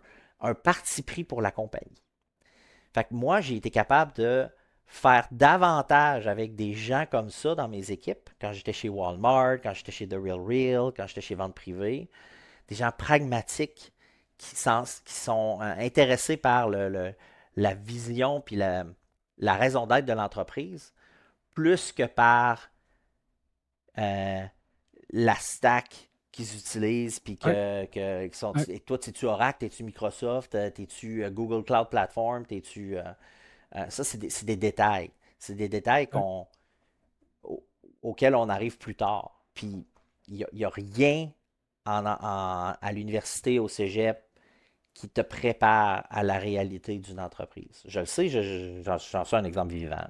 parti pris pour la compagnie. Fait que moi, j'ai été capable de faire davantage avec des gens comme ça dans mes équipes, quand j'étais chez Walmart, quand j'étais chez The Real Real, quand j'étais chez Vente Privée, des gens pragmatiques qui sont intéressés par la vision puis la raison d'être de l'entreprise, plus que par euh, la stack qu'ils utilisent, puis Ouais, qui sont. ouais, Et toi, t'es-tu Oracle, t'es-tu Microsoft, t'es-tu Google Cloud Platform, t'es-tu. Ça, c'est des détails. C'est des détails ouais. au- auxquels on arrive plus tard. Puis, il n'y a rien à l'université, au cégep, qui te prépare à la réalité d'une entreprise. Je le sais, j'en suis un exemple vivant.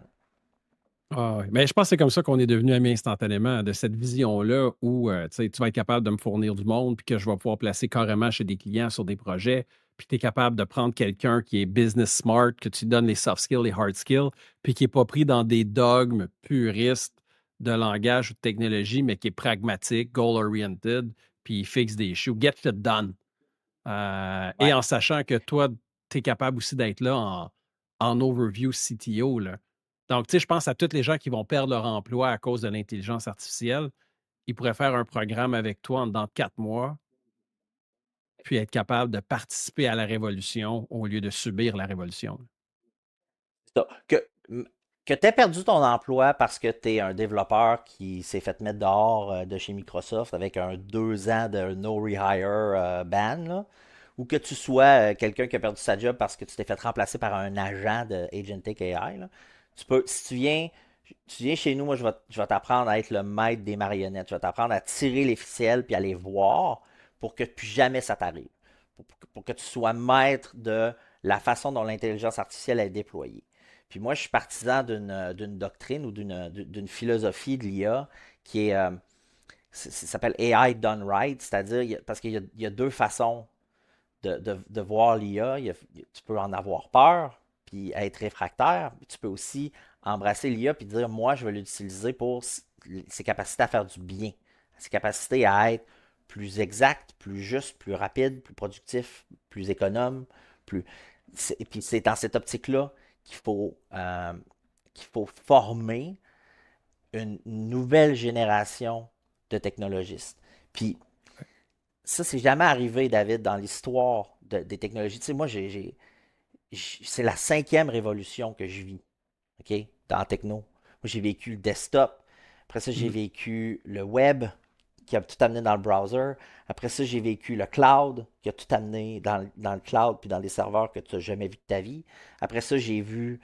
Ah ouais. Mais je pense que c'est comme ça qu'on est devenu amis instantanément, de cette vision-là où tu sais, tu vas être capable de me fournir du monde, puis que je vais pouvoir placer carrément chez des clients sur des projets, puis tu es capable de prendre quelqu'un qui est business smart, que tu lui donnes les soft skills, les hard skills, puis qui n'est pas pris dans des dogmes puristes de langage ou de technologie, mais qui est pragmatique, goal-oriented, puis il fixe des issues. Get it done. Et Ouais. en sachant que toi, tu es capable aussi d'être là en overview CTO, là. Donc, tu sais, je pense à tous les gens qui vont perdre leur emploi à cause de l'intelligence artificielle. Ils pourraient faire un programme avec toi en dedans de 4 mois, puis être capable de participer à la révolution au lieu de subir la révolution. Ça. Que tu aies perdu ton emploi parce que tu es un développeur qui s'est fait mettre dehors de chez Microsoft avec un 2 ans de no rehire ban, là, ou que tu sois quelqu'un qui a perdu sa job parce que tu t'es fait remplacer par un agent de Agentic AI, là, si tu viens chez nous, moi je vais t'apprendre à être le maître des marionnettes. Je vais t'apprendre à tirer les ficelles puis à les voir pour que plus jamais ça t'arrive. Pour que tu sois maître de la façon dont l'intelligence artificielle est déployée. Puis moi, je suis partisan d'une doctrine ou d'une philosophie de l'IA qui est, ça s'appelle AI done right, c'est-à-dire, parce qu'il y a deux façons de voir l'IA. Tu peux en avoir peur, puis être réfractaire. Tu peux aussi embrasser l'IA, puis dire, moi, je vais l'utiliser pour ses capacités à faire du bien, ses capacités à être plus exact, plus juste, plus rapide, plus productif, plus économe, plus. Et puis c'est dans cette optique-là qu'il faut, qu'il faut former une nouvelle génération de technologistes. Puis ça, c'est jamais arrivé, David, dans l'histoire des technologies. Tu sais, moi, c'est la cinquième révolution que je vis, OK, dans la techno. Moi, j'ai vécu le desktop. Après ça, j'ai Mhm. vécu le web, qui a tout amené dans le browser. Après ça, j'ai vécu le cloud, qui a tout amené dans le cloud, puis dans des serveurs que tu n'as jamais vu de ta vie. Après ça, j'ai vu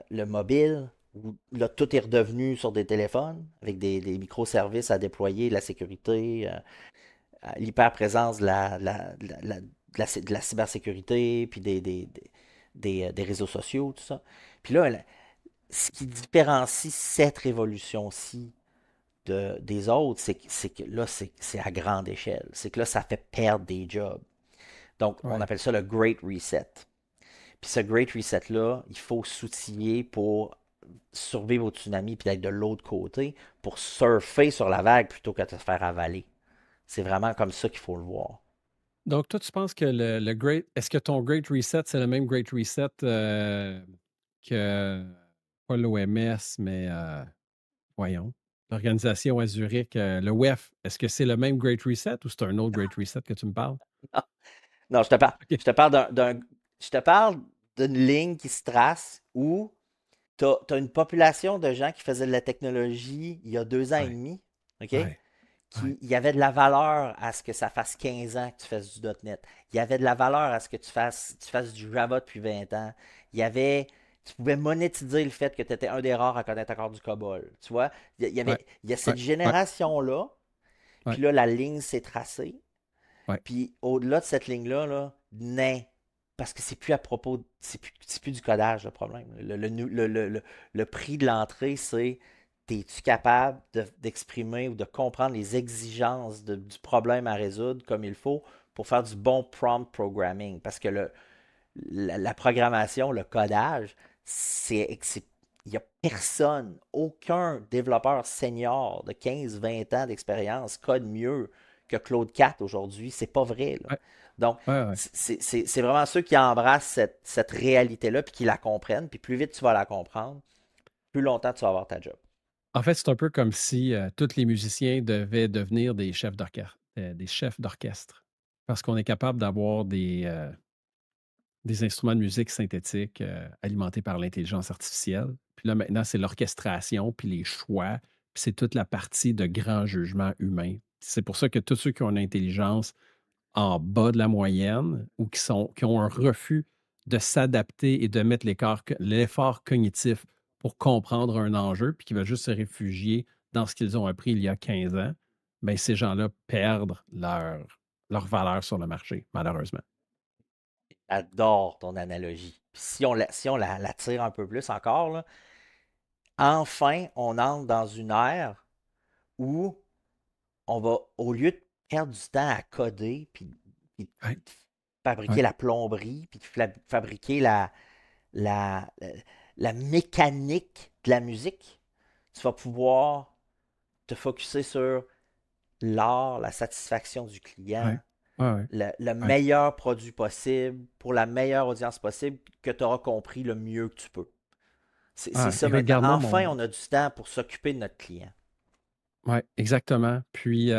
le mobile, où là, tout est redevenu sur des téléphones, avec des microservices à déployer, la sécurité, l'hyperprésence de la cybersécurité, puis des réseaux sociaux, tout ça. Puis là, ce qui différencie cette révolution-ci des autres, c'est que là, c'est à grande échelle. C'est que là, ça fait perdre des jobs. Donc, on Ouais. appelle ça le Great Reset. Puis ce Great Reset-là, il faut s'outiller pour survivre au tsunami puis d'être de l'autre côté pour surfer sur la vague plutôt que de se faire avaler. C'est vraiment comme ça qu'il faut le voir. Donc, toi, tu penses que le Great. Est-ce que ton Great Reset, c'est le même Great Reset que. Pas l'OMS, mais voyons. L'organisation à Zurich, le WEF, est-ce que c'est le même Great Reset ou c'est un autre Great Reset que tu me parles? Non, je te parle, OK. je te parle je te parle d'une ligne qui se trace où tu as une population de gens qui faisaient de la technologie il y a 2 ans et Ouais, demi, OK? ouais, ouais, Il y avait de la valeur à ce que ça fasse 15 ans que tu fasses du .NET. Il y avait de la valeur à ce que tu fasses du Java depuis 20 ans. Il y avait, tu pouvais monétiser le fait que tu étais un des rares à connaître encore du COBOL. Tu vois, ouais, il y a ouais, cette ouais, génération-là, ouais, puis là, la ligne s'est tracée. ouais. Puis au-delà de cette ligne-là, là, nain. Parce que c'est plus à propos, c'est plus du codage le problème. Le prix de l'entrée, c'est es-tu capable d'exprimer ou de comprendre les exigences du problème à résoudre comme il faut pour faire du bon prompt programming. Parce que la programmation, le codage, il n'y a personne, aucun développeur senior de 15-20 ans d'expérience code mieux que Claude 4 aujourd'hui. C'est pas vrai, là. Ouais, Donc, ouais, ouais. c'est vraiment ceux qui embrassent cette réalité-là puis qui la comprennent. Puis plus vite tu vas la comprendre, plus longtemps tu vas avoir ta job. En fait, c'est un peu comme si tous les musiciens devaient devenir des chefs d'orchestre, parce qu'on est capable d'avoir des instruments de musique synthétiques alimentés par l'intelligence artificielle. Puis là, maintenant, c'est l'orchestration, puis les choix, puis c'est toute la partie de grand jugement humain. C'est pour ça que tous ceux qui ont une intelligence en bas de la moyenne ou qui ont un refus de s'adapter et de mettre l'effort cognitif pour comprendre un enjeu, puis qui veulent juste se réfugier dans ce qu'ils ont appris il y a 15 ans, bien, ces gens-là perdent leur valeur sur le marché, malheureusement. J'adore ton analogie. Puis si on la tire un peu plus encore, là, enfin, on entre dans une ère où on va, au lieu de perdre du temps à coder, puis Oui, de fabriquer oui, la plomberie, puis de fabriquer la, la, la mécanique de la musique, tu vas pouvoir te focuser sur l'art, la satisfaction du oui, client, oui, oui, le oui. meilleur produit possible, pour la meilleure audience possible, que tu auras compris le mieux que tu peux. C'est Ah, ça écoute, maintenant. regarde-moi Enfin, mon. on a du temps pour s'occuper de notre client. Oui, exactement. Puis, tu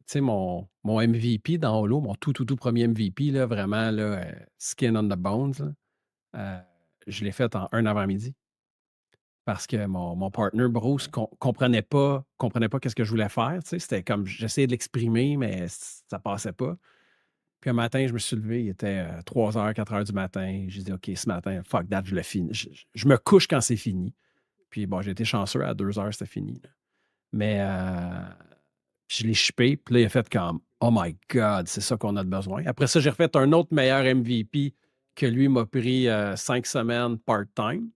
sais, mon MVP dans Holo, mon tout premier MVP, là, vraiment, là, skin on the bones, là, euh, je l'ai fait en un avant-midi. Parce que mon partner Bruce comprenait pas qu'est-ce que je voulais faire. Tu sais, c'était comme j'essayais de l'exprimer, mais ça passait pas. Puis un matin, je me suis levé, il était 3 heures, 4 heures du matin. J'ai dit, OK, ce matin, fuck that, je le finis. Je me couche quand c'est fini. Puis bon, j'ai été chanceux, à 2 heures, c'était fini, là. Mais je l'ai shippé, puis là, il a fait comme, oh my God, c'est ça qu'on a de besoin. Après ça, j'ai refait un autre meilleur MVP que lui m'a pris 5 semaines part-time.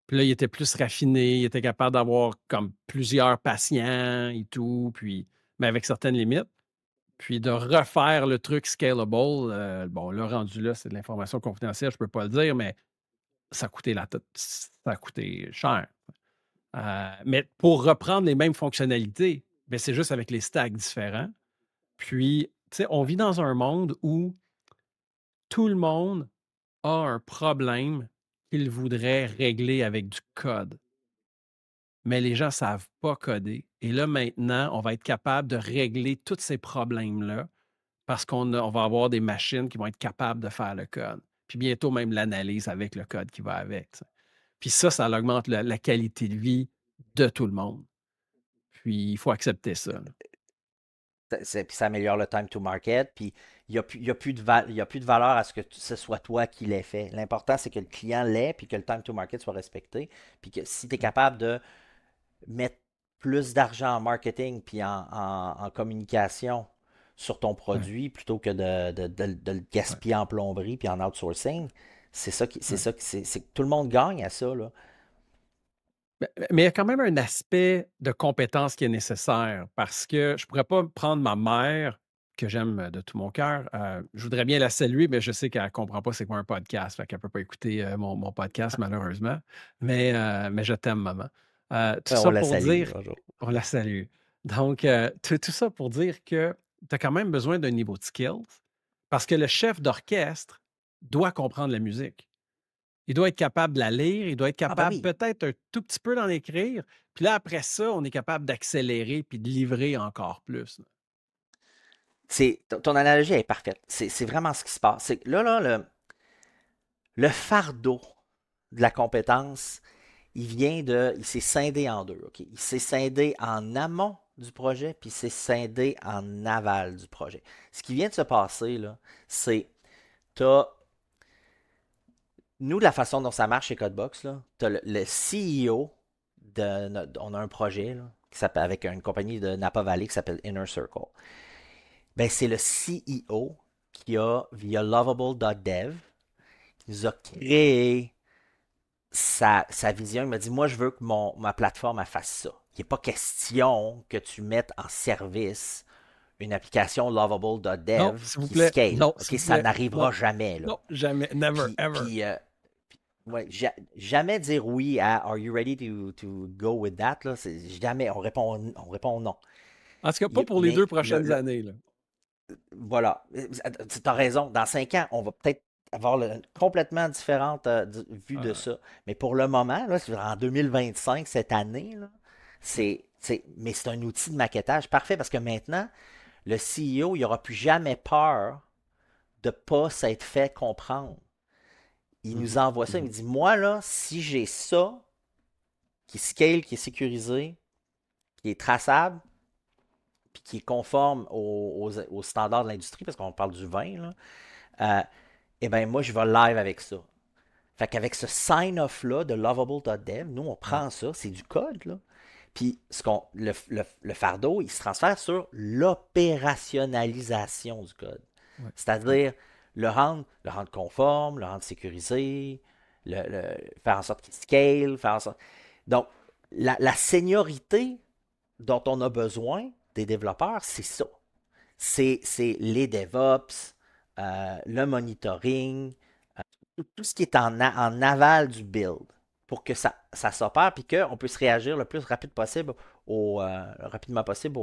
Puis là, il était plus raffiné, il était capable d'avoir comme plusieurs patients et tout, puis, mais avec certaines limites. Puis de refaire le truc scalable, bon, là, rendu là, c'est de l'information confidentielle, je ne peux pas le dire, mais ça a coûté ça a coûté cher. Mais pour reprendre les mêmes fonctionnalités, ben, c'est juste avec les stacks différents. Puis, tu sais, on vit dans un monde où tout le monde a un problème qu'il voudrait régler avec du code. Mais les gens ne savent pas coder. Et là, maintenant, on va être capable de régler tous ces problèmes-là parce on va avoir des machines qui vont être capables de faire le code. Puis bientôt, même l'analyse avec le code qui va avec. Tu sais. Puis ça augmente la qualité de vie de tout le monde. Puis il faut accepter ça. Là. Puis ça améliore le time to market, puis il y a plus il y a plus de valeur à ce que ce soit toi qui l'aies fait. L'important, c'est que le client l'ait, puis que le time to market soit respecté, puis que si tu es capable de mettre plus d'argent en marketing puis en communication sur ton Ouais, produit plutôt que de le ouais, gaspiller en plomberie puis en outsourcing, ouais. c'est que tout le monde gagne à ça, là. Mais il y a quand même un aspect de compétence qui est nécessaire parce que je ne pourrais pas prendre ma mère, que j'aime de tout mon cœur. Je voudrais bien la saluer, mais je sais qu'elle ne comprend pas c'est quoi un podcast. Fait qu'elle ne peut pas écouter mon podcast, malheureusement. Mais je t'aime, maman. Tout On ça la pour salue, dire, bonjour. on la salue. Donc, tout ça pour dire que tu as quand même besoin d'un niveau de skills parce que le chef d'orchestre doit comprendre la musique. Il doit être capable de la lire, il doit être Ah ben capable oui, peut-être un tout petit peu d'en écrire. Puis là, après ça, on est capable d'accélérer puis de livrer encore plus. Là. ton analogie est parfaite. C'est vraiment ce qui se passe. C'est que là, le fardeau de la compétence, il s'est scindé en deux. Ok? Il s'est scindé en amont du projet, puis il s'est scindé en aval du projet. Ce qui vient de se passer, là, c'est, t'as, nous, de la façon dont ça marche chez Codebox, là, t'as le CEO on a un projet là, qui s'appelle, avec une compagnie de Napa Valley qui s'appelle Inner Circle. Ben, c'est le CEO qui a, via lovable.dev, qui nous a créé sa vision. Il m'a dit, moi, je veux que ma plateforme elle fasse ça. Il n'est pas question que tu mettes en service une application Non, lovable.dev s'il vous qui plaît. scale. Non, OK, s'il vous ça plaît. n'arrivera Non. jamais, là. Non, jamais. Never, Puis, ever. puis ouais, jamais dire oui à Are you ready to go with that? Là, jamais, on répond non. En tout cas, pas pour les Mais 2 prochaines années. Là. voilà, tu as raison. Dans 5 ans, on va peut-être avoir une complètement différente vue de Euh, ça. Mais pour le moment, là, c'est en 2025, cette année, là, mais c'est un outil de maquettage parfait parce que maintenant, le CEO, il n'aura plus jamais peur de ne pas s'être fait comprendre. Il nous Mhm, envoie ça, il me mhm. dit, moi, là, si j'ai ça, qui scale, qui est sécurisé, qui est traçable, puis qui est conforme aux standards de l'industrie, parce qu'on parle du vin, là, euh, eh bien, moi, je vais live avec ça. Fait qu'avec ce sign-off-là de lovable.dev, nous, on Ouais, prend ça, c'est du code, là. Puis le fardeau, il se transfère sur l'opérationnalisation du code. ouais, ouais. C'est-à-dire le rendre conforme, le rendre sécurisé, faire en sorte qu'il scale, faire en sorte. Donc, la seniorité dont on a besoin des développeurs, c'est ça. C'est les DevOps, le monitoring, tout ce qui est en aval du build pour que ça s'opère puis qu'on puisse réagir le plus rapidement possible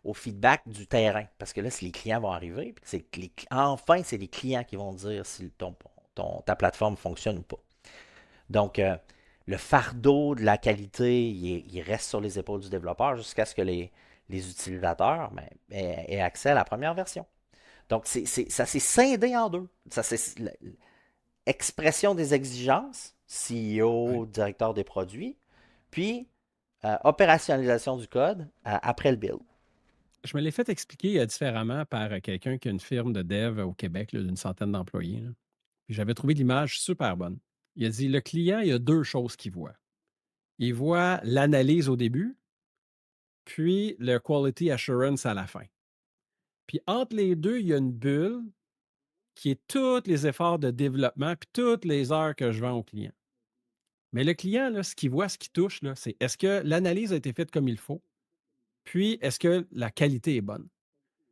au feedback du terrain. Parce que là, si les clients vont arriver, puis enfin, c'est les clients qui vont dire si ta plateforme fonctionne ou pas. Donc, le fardeau de la qualité, il reste sur les épaules du développeur jusqu'à ce que les utilisateurs aient accès à la première version. Donc, ça s'est scindé en deux. Ça s'est expression des exigences, Ouais. CEO, directeur des produits, puis opérationnalisation du code après le build. Je me l'ai fait expliquer différemment par quelqu'un qui a une firme de dev au Québec là, d'une centaine d'employés, là. Puis j'avais trouvé l'image super bonne. Il a dit, le client, il y a deux choses qu'il voit. Il voit l'analyse au début, puis le quality assurance à la fin. Puis entre les deux, il y a une bulle qui est tous les efforts de développement, puis toutes les heures que je vends au client. Mais le client, là, ce qu'il voit, ce qu'il touche, là, c'est est-ce que l'analyse a été faite comme il faut, puis est-ce que la qualité est bonne.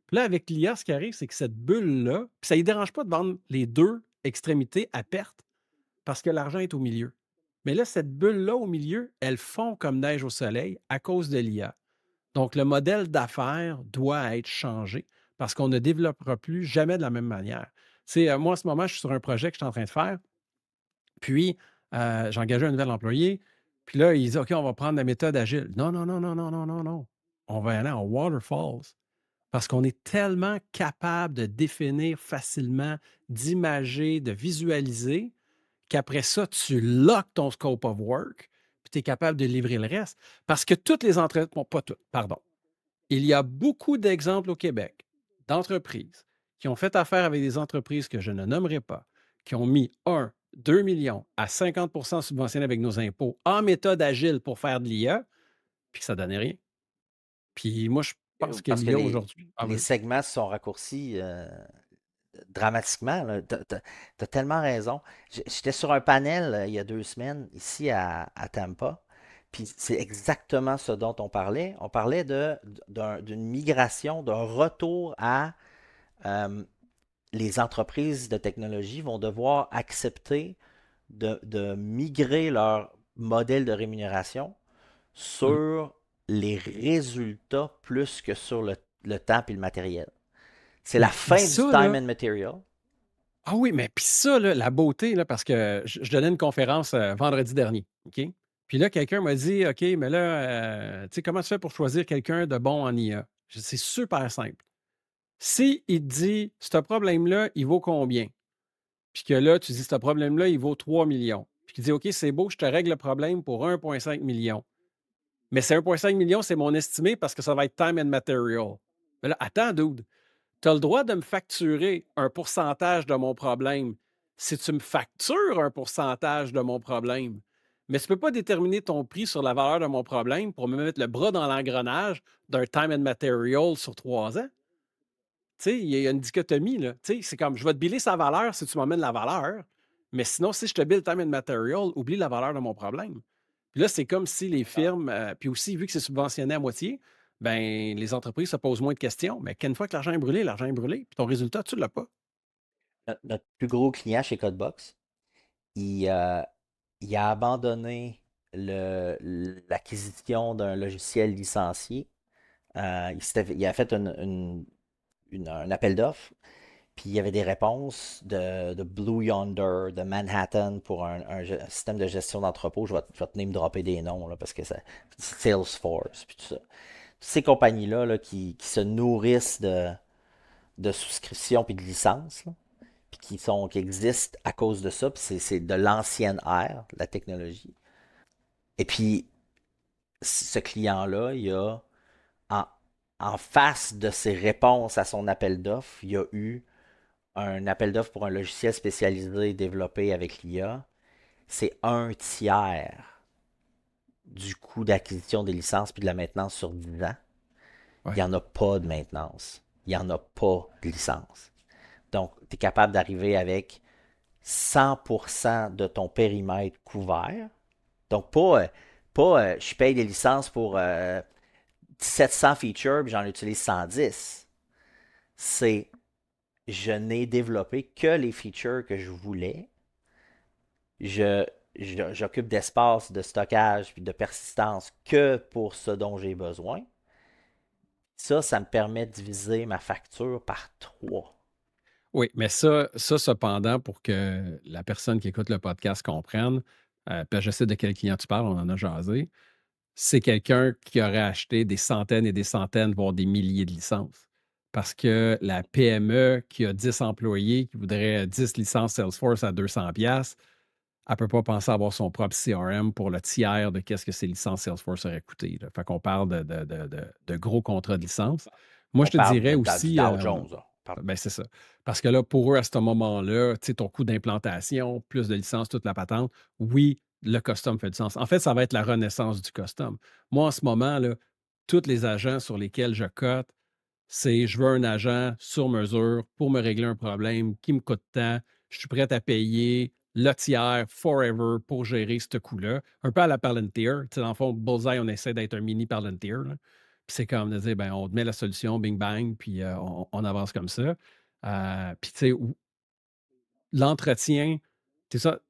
Puis là, avec l'IA, ce qui arrive, c'est que cette bulle-là, puis ça ne lui dérange pas de vendre les deux extrémités à perte parce que l'argent est au milieu. Mais là, cette bulle-là au milieu, elle fond comme neige au soleil à cause de l'IA. Donc, le modèle d'affaires doit être changé parce qu'on ne développera plus jamais de la même manière. Moi, en ce moment, je suis sur un projet que je suis en train de faire. Puis, j'ai engagé un nouvel employé. Puis là, il dit OK, on va prendre la méthode agile. Non, non, non, non, non, non, non, non. On va aller en waterfalls parce qu'on est tellement capable de définir facilement, d'imager, de visualiser qu'après ça, tu lock ton scope of work, puis tu es capable de livrer le reste. Parce que toutes les entreprises, bon, pas toutes, pardon. Il y a beaucoup d'exemples au Québec d'entreprises qui ont fait affaire avec des entreprises que je ne nommerai pas, qui ont mis 1, 2 millions à 50% subventionnés avec nos impôts en méthode agile pour faire de l'IA, puis que ça ne donnait rien. Puis moi, je pense que Parce que l'IA aujourd'hui. Ah, les vas-y. segments se sont raccourcis dramatiquement. Tu as tellement raison. J'étais sur un panel il y a 2 semaines ici à Tampa. Puis c'est exactement ce dont on parlait. On parlait d'une migration, d'un retour à euh, les entreprises de technologie vont devoir accepter de migrer leur modèle de rémunération Mhm. sur les résultats plus que sur le temps et le matériel. C'est la Mais fin du ça, time là, and material. ah oui, mais puis ça, là, la beauté, là, parce que je donnais une conférence vendredi dernier, OK? Puis là, quelqu'un m'a dit, OK, mais là, tu sais, comment tu fais pour choisir quelqu'un de bon en IA? J'ai dit, c'est super simple. Si il te dit, ce problème-là, il vaut combien? Puis que là, tu dis, ce problème-là, il vaut 3 millions. Puis qu'il dit, OK, c'est beau, je te règle le problème pour 1,5 million. Mais c'est 1,5 million, c'est mon estimé parce que ça va être time and material. Mais là, attends, dude. Tu as le droit de me facturer un pourcentage de mon problème si tu me factures un pourcentage de mon problème. Mais tu ne peux pas déterminer ton prix sur la valeur de mon problème pour me mettre le bras dans l'engrenage d'un time and material sur 3 ans. Tu sais, il y a une dichotomie, là. Tu sais, c'est comme, je vais te biller sa valeur si tu m'emmènes la valeur, mais sinon, si je te bille time and material, oublie la valeur de mon problème. Puis là, c'est comme si les firmes, puis aussi, vu que c'est subventionné à moitié, ben les entreprises se posent moins de questions. Mais qu'une fois que l'argent est brûlé, puis ton résultat, tu ne l'as pas. Notre plus gros client chez Codebox, il, euh, il a abandonné l'acquisition d'un logiciel licencié. Il a fait un appel d'offres, puis il y avait des réponses de Blue Yonder, de Manhattan pour un système de gestion d'entrepôt. Je vais te name dropper des noms là, parce que c'est Salesforce, puis tout ça. Toutes ces compagnies-là là, qui se nourrissent de souscription puis de licence, là, puis qui existent à cause de ça, puis c'est de l'ancienne ère, la technologie. Et puis, ce client-là, il a, en, en face de ses réponses à son appel d'offres, il y a eu un appel d'offres pour un logiciel spécialisé développé avec l'IA. C'est un tiers du coût d'acquisition des licences puis de la maintenance sur 10 ans. Il n'y Ouais. en a pas de maintenance. Il n'y en a pas de licence. Donc, tu es capable d'arriver avec 100% de ton périmètre couvert. Donc, pas je paye des licences pour 700 features puis j'en utilise 110. C'est je n'ai développé que les features que je voulais. Je, j'occupe d'espace, de stockage puis de persistance que pour ce dont j'ai besoin. Ça me permet de diviser ma facture par 3. Oui, mais ça, cependant, pour que la personne qui écoute le podcast comprenne, puis je sais de quel client tu parles, on en a jasé, c'est quelqu'un qui aurait acheté des centaines et des centaines, voire des milliers de licences. Parce que la PME qui a 10 employés, qui voudrait 10 licences Salesforce à 200 pièces, elle ne peut pas penser avoir son propre CRM pour le tiers de qu'est-ce que ces licences Salesforce auraient coûté. Là. Fait qu'on parle de gros contrats de licence. Moi, On je te parle dirais du aussi, Dow Jones, là. ben c'est ça. Parce que là, pour eux, à ce moment-là, tu sais, ton coût d'implantation, plus de licences, toute la patente, oui, le custom fait du sens. En fait, ça va être la renaissance du custom. Moi, en ce moment, là, tous les agents sur lesquels je cote, c'est je veux un agent sur mesure pour me régler un problème qui me coûte tant. Je suis prêt à payer le tiers forever pour gérer ce coût-là. Un peu à la Palantir. Tu sais, dans le fond, Bullseye, on essaie d'être un mini Palantir. Là. Puis c'est comme de dire, ben, on te met la solution, bing bang, puis on avance comme ça. Puis tu sais, l'entretien, c'est ça.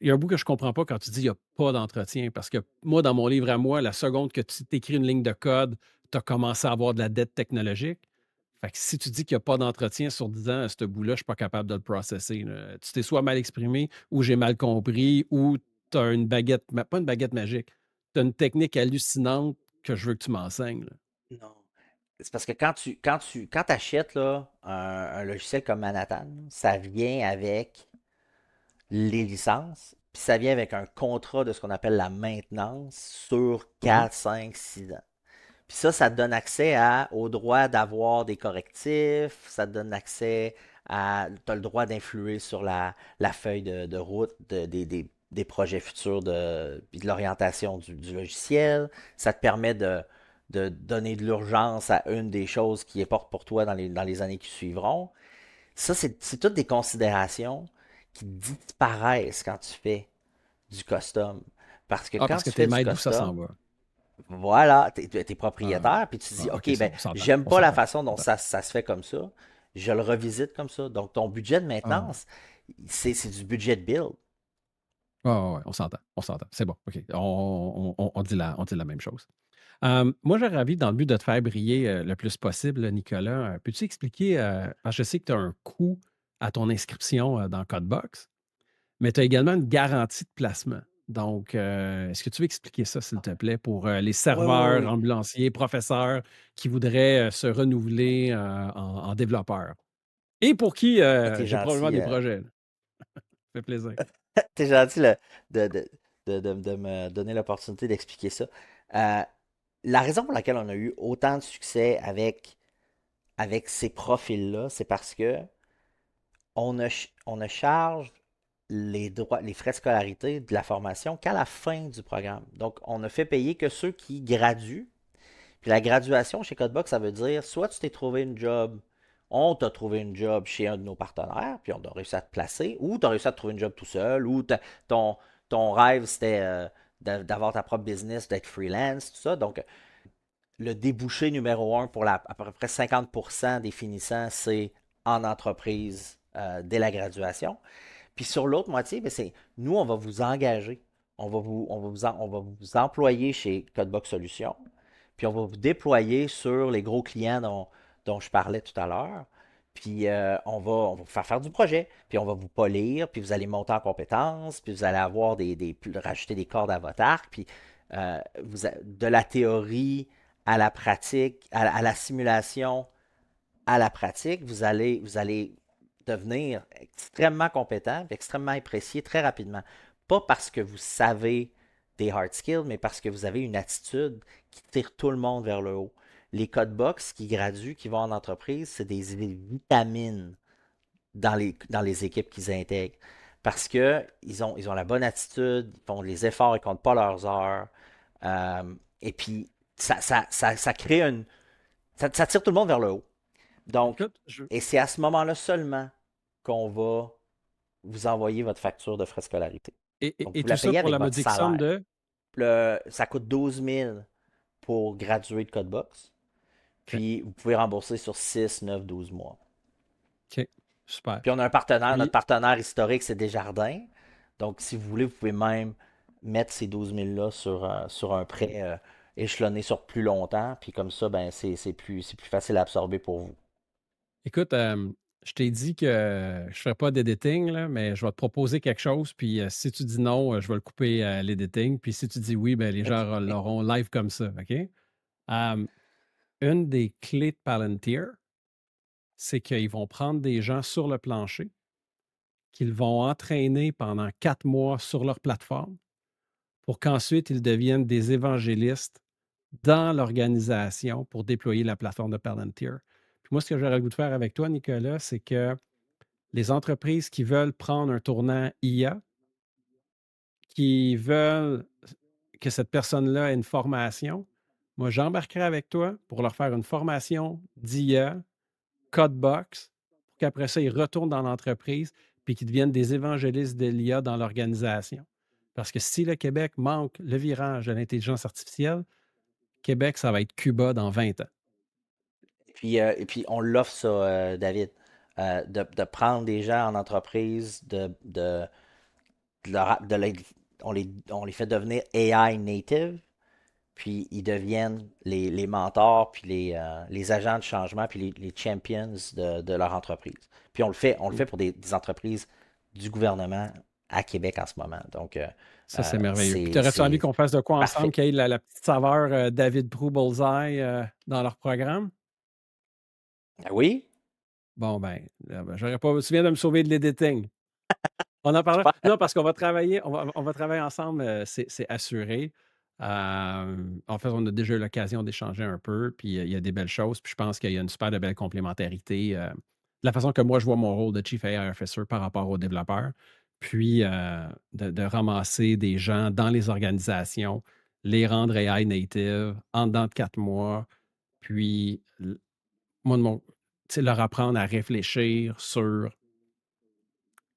Il y a un bout que je ne comprends pas quand tu dis qu'il n'y a pas d'entretien. Parce que moi, dans mon livre à moi, la seconde que tu t'écris une ligne de code, tu as commencé à avoir de la dette technologique. Fait que si tu dis qu'il n'y a pas d'entretien sur 10 ans à ce bout-là, je ne suis pas capable de le processer. Là. Tu t'es soit mal exprimé, ou j'ai mal compris, ou tu as une baguette, pas une baguette magique. Tu as une technique hallucinante que je veux que tu m'enseignes. Là. Non. C'est parce que quand achètes là, un logiciel comme Manhattan, ça vient avec les licences, puis ça vient avec un contrat de ce qu'on appelle la maintenance sur Mhm. 4, 5, 6 ans. Puis ça te donne accès au droit d'avoir des correctifs, ça te donne accès tu as le droit d'influer sur la feuille de route des projets futurs puis de l'orientation du logiciel. Ça te permet de donner de l'urgence à une des choses qui importe pour toi dans les années qui suivront. Ça, c'est toutes des considérations qui disparaissent quand tu fais du custom. Parce que Ah, quand parce que tu tu es fais du maître d'où ça s'en custom, va. voilà, t'es Ah, propriétaire, puis tu dis, OK, OK, ça, ben, on s'entend. j'aime On pas la s'entend. façon On dont s'entend. ça se fait comme ça. Je le revisite comme ça. Donc, ton budget de Ah, maintenance, c'est du budget de build. ouais, on s'entend. On s'entend. C'est bon. OK. On dit la même chose. Moi, j'aurais envie, dans le but de te faire briller le plus possible, Nicolas, peux-tu expliquer, parce que je sais que tu as un coût à ton inscription dans Codebox, mais tu as également une garantie de placement. Donc, est-ce que tu veux expliquer ça, s'il te plaît, pour les Oui, oui, serveurs, oui. ambulanciers, professeurs qui voudraient se renouveler en développeurs? Et pour qui T'es j'ai probablement gentil. des projets. Là. Ça fait plaisir. T'es gentil de, de, de me donner l'opportunité d'expliquer ça. Euh, la raison pour laquelle on a eu autant de succès avec ces profils-là, c'est parce que on ne charge les frais de scolarité de la formation qu'à la fin du programme. Donc, on ne fait payer que ceux qui graduent. Puis la graduation chez Codebox, ça veut dire soit tu t'es trouvé une job, on t'a trouvé une job chez un de nos partenaires, puis on a réussi à te placer, ou tu as réussi à te trouver une job tout seul, ou ton, ton rêve c'était d'avoir ta propre business, d'être freelance, tout ça. Donc, le débouché numéro un pour à peu près 50% des finissants, c'est en entreprise dès la graduation. Puis sur l'autre moitié, ben, c'est nous, on va vous engager. On va vous employer chez Codebox Solutions. Puis on va vous déployer sur les gros clients dont je parlais tout à l'heure. Puis on va vous faire du projet. Puis on va vous polir. Puis vous allez monter en compétences. Puis vous allez avoir rajouter des cordes à votre arc. Puis de la théorie à la pratique, à la simulation, à la pratique, vous allez devenir extrêmement compétent, extrêmement apprécié très rapidement. Pas parce que vous savez des hard skills, mais parce que vous avez une attitude qui tire tout le monde vers le haut. Les code box qui graduent, qui vont en entreprise, c'est des vitamines dans les équipes qu'ils intègrent. Parce que ils ont la bonne attitude, ils font les efforts, ils ne comptent pas leurs heures. Et puis, ça crée ça tire tout le monde vers le haut. Donc, Écoute, et c'est à ce moment-là seulement qu'on va vous envoyer votre facture de frais de scolarité. Donc, et vous tout la ça payez pour avec la votre modique somme salaire. de. Ça coûte 12 000 pour graduer de Codebox. OK, Puis, vous pouvez rembourser sur 6, 9, 12 mois. OK, super. Puis, on a un partenaire. Notre Puis, partenaire historique, c'est Desjardins. Donc, si vous voulez, vous pouvez même mettre ces 12 000-là sur un prêt échelonné sur plus longtemps. Puis, comme ça, ben, c'est plus facile à absorber pour vous. écoute, je t'ai dit que je ne ferais pas d'editing, là, mais je vais te proposer quelque chose. Puis, si tu dis non, je vais le couper à l'editing. Puis, si tu dis oui, ben, les gens l'auront live comme ça. OK? Une des clés de Palantir, c'est qu'ils vont prendre des gens sur le plancher, qu'ils vont entraîner pendant 4 mois sur leur plateforme pour qu'ensuite ils deviennent des évangélistes dans l'organisation pour déployer la plateforme de Palantir. Puis moi, ce que j'aurais le goût de faire avec toi, Nicolas, c'est que les entreprises qui veulent prendre un tournant IA, qui veulent que cette personne-là ait une formation, moi, j'embarquerai avec toi pour leur faire une formation d'IA, Codebox, pour qu'après ça, ils retournent dans l'entreprise puis qu'ils deviennent des évangélistes de l'IA dans l'organisation. Parce que si le Québec manque le virage de l'intelligence artificielle, Québec, ça va être Cuba dans 20 ans. Et puis, on l'offre ça, David, de prendre des gens en entreprise, de leur- de les- on les fait devenir AI native, puis ils deviennent les mentors, puis les agents de changement, puis les champions de leur entreprise. Puis on le fait pour des entreprises du gouvernement à Québec en ce moment. Donc, Ça, c'est merveilleux. Puis, c'est t'aurais-tu envie qu'on fasse de quoi ensemble, parfait. qu'il y ait la petite saveur David Prou Bullseye dans leur programme? Oui, Bon, j'aurais pas. Tu viens de me sauver de l'editing. On en parlera. super. Non, parce qu'on va travailler, on va travailler ensemble, c'est assuré. En fait, on a déjà eu l'occasion d'échanger un peu, puis il y a des belles choses. Puis je pense qu'il y a une super de belle complémentarité. La façon que moi, je vois mon rôle de Chief AI Officer par rapport aux développeurs, puis de ramasser des gens dans les organisations, les rendre AI native en dedans de 4 mois, puis moi, tu sais, leur apprendre à réfléchir sur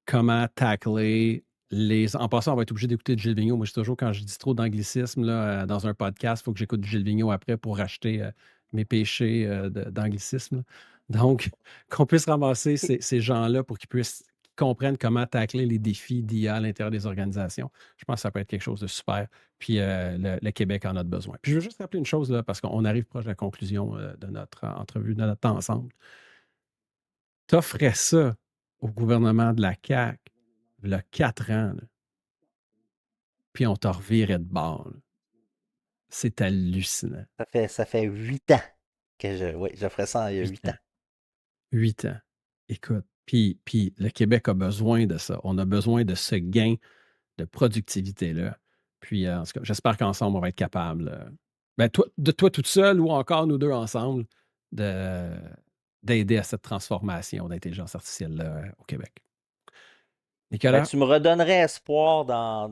comment tacler les. En passant, on va être obligé d'écouter de Gilles Vigneault. Moi, je toujours, quand je dis trop d'anglicisme là, dans un podcast, il faut que j'écoute Gilles Vigneault après pour racheter mes péchés d'anglicisme. Donc, qu'on puisse ramasser ces gens-là pour qu'ils puissent qu'ils comprennent comment tacler les défis d'IA à l'intérieur des organisations. Je pense que ça peut être quelque chose de super. Puis le Québec en a besoin. Puis je veux juste rappeler une chose, là, parce qu'on arrive proche de la conclusion de notre entrevue, de notre temps ensemble. T'offrais ça au gouvernement de la CAQ, il y a 4 ans, là, puis on t'a reviré de bord. Là. C'est hallucinant. Ça fait 8 ans oui, je ferais ça il y a 8 8 ans. ans. 8 ans. Écoute, puis le Québec a besoin de ça. On a besoin de ce gain de productivité-là. Puis, en tout cas, j'espère qu'ensemble, on va être capable, toi toute seule ou encore nous deux ensemble, de, d'aider à cette transformation d'intelligence artificielle au Québec. Ben, Nicolas, tu me redonnerais espoir dans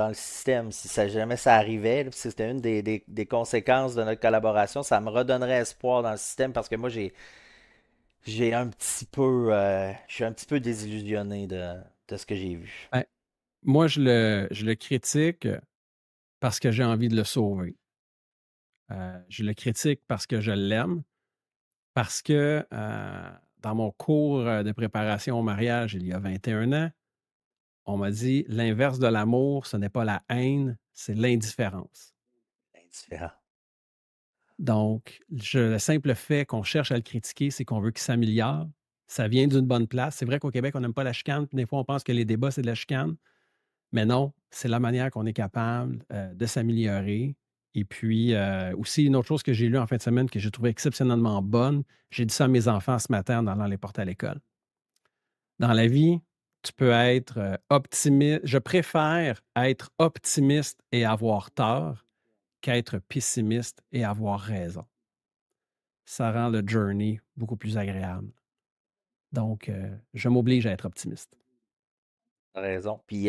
le système si jamais ça arrivait, là, si c'était une des conséquences de notre collaboration, ça me redonnerait espoir dans le système parce que moi, je suis un petit peu désillusionné de ce que j'ai vu. ben, moi, je le critique parce que j'ai envie de le sauver. Je le critique parce que je l'aime, parce que dans mon cours de préparation au mariage il y a 21 ans, on m'a dit l'inverse de l'amour, ce n'est pas la haine, c'est l'indifférence. Indifférent. Donc, le simple fait qu'on cherche à le critiquer, c'est qu'on veut qu'il s'améliore. Ça vient d'une bonne place. C'est vrai qu'au Québec, on n'aime pas la chicane. Puis des fois, on pense que les débats, c'est de la chicane. Mais non, c'est la manière qu'on est capable de s'améliorer. Et puis, aussi, une autre chose que j'ai lue en fin de semaine que j'ai trouvé exceptionnellement bonne, j'ai dit ça à mes enfants ce matin en allant les porter à l'école. Dans la vie, tu peux être optimiste. Je préfère être optimiste et avoir tort qu'être pessimiste et avoir raison. Ça rend le journey beaucoup plus agréable. Donc, je m'oblige à être optimiste. T'as raison. Puis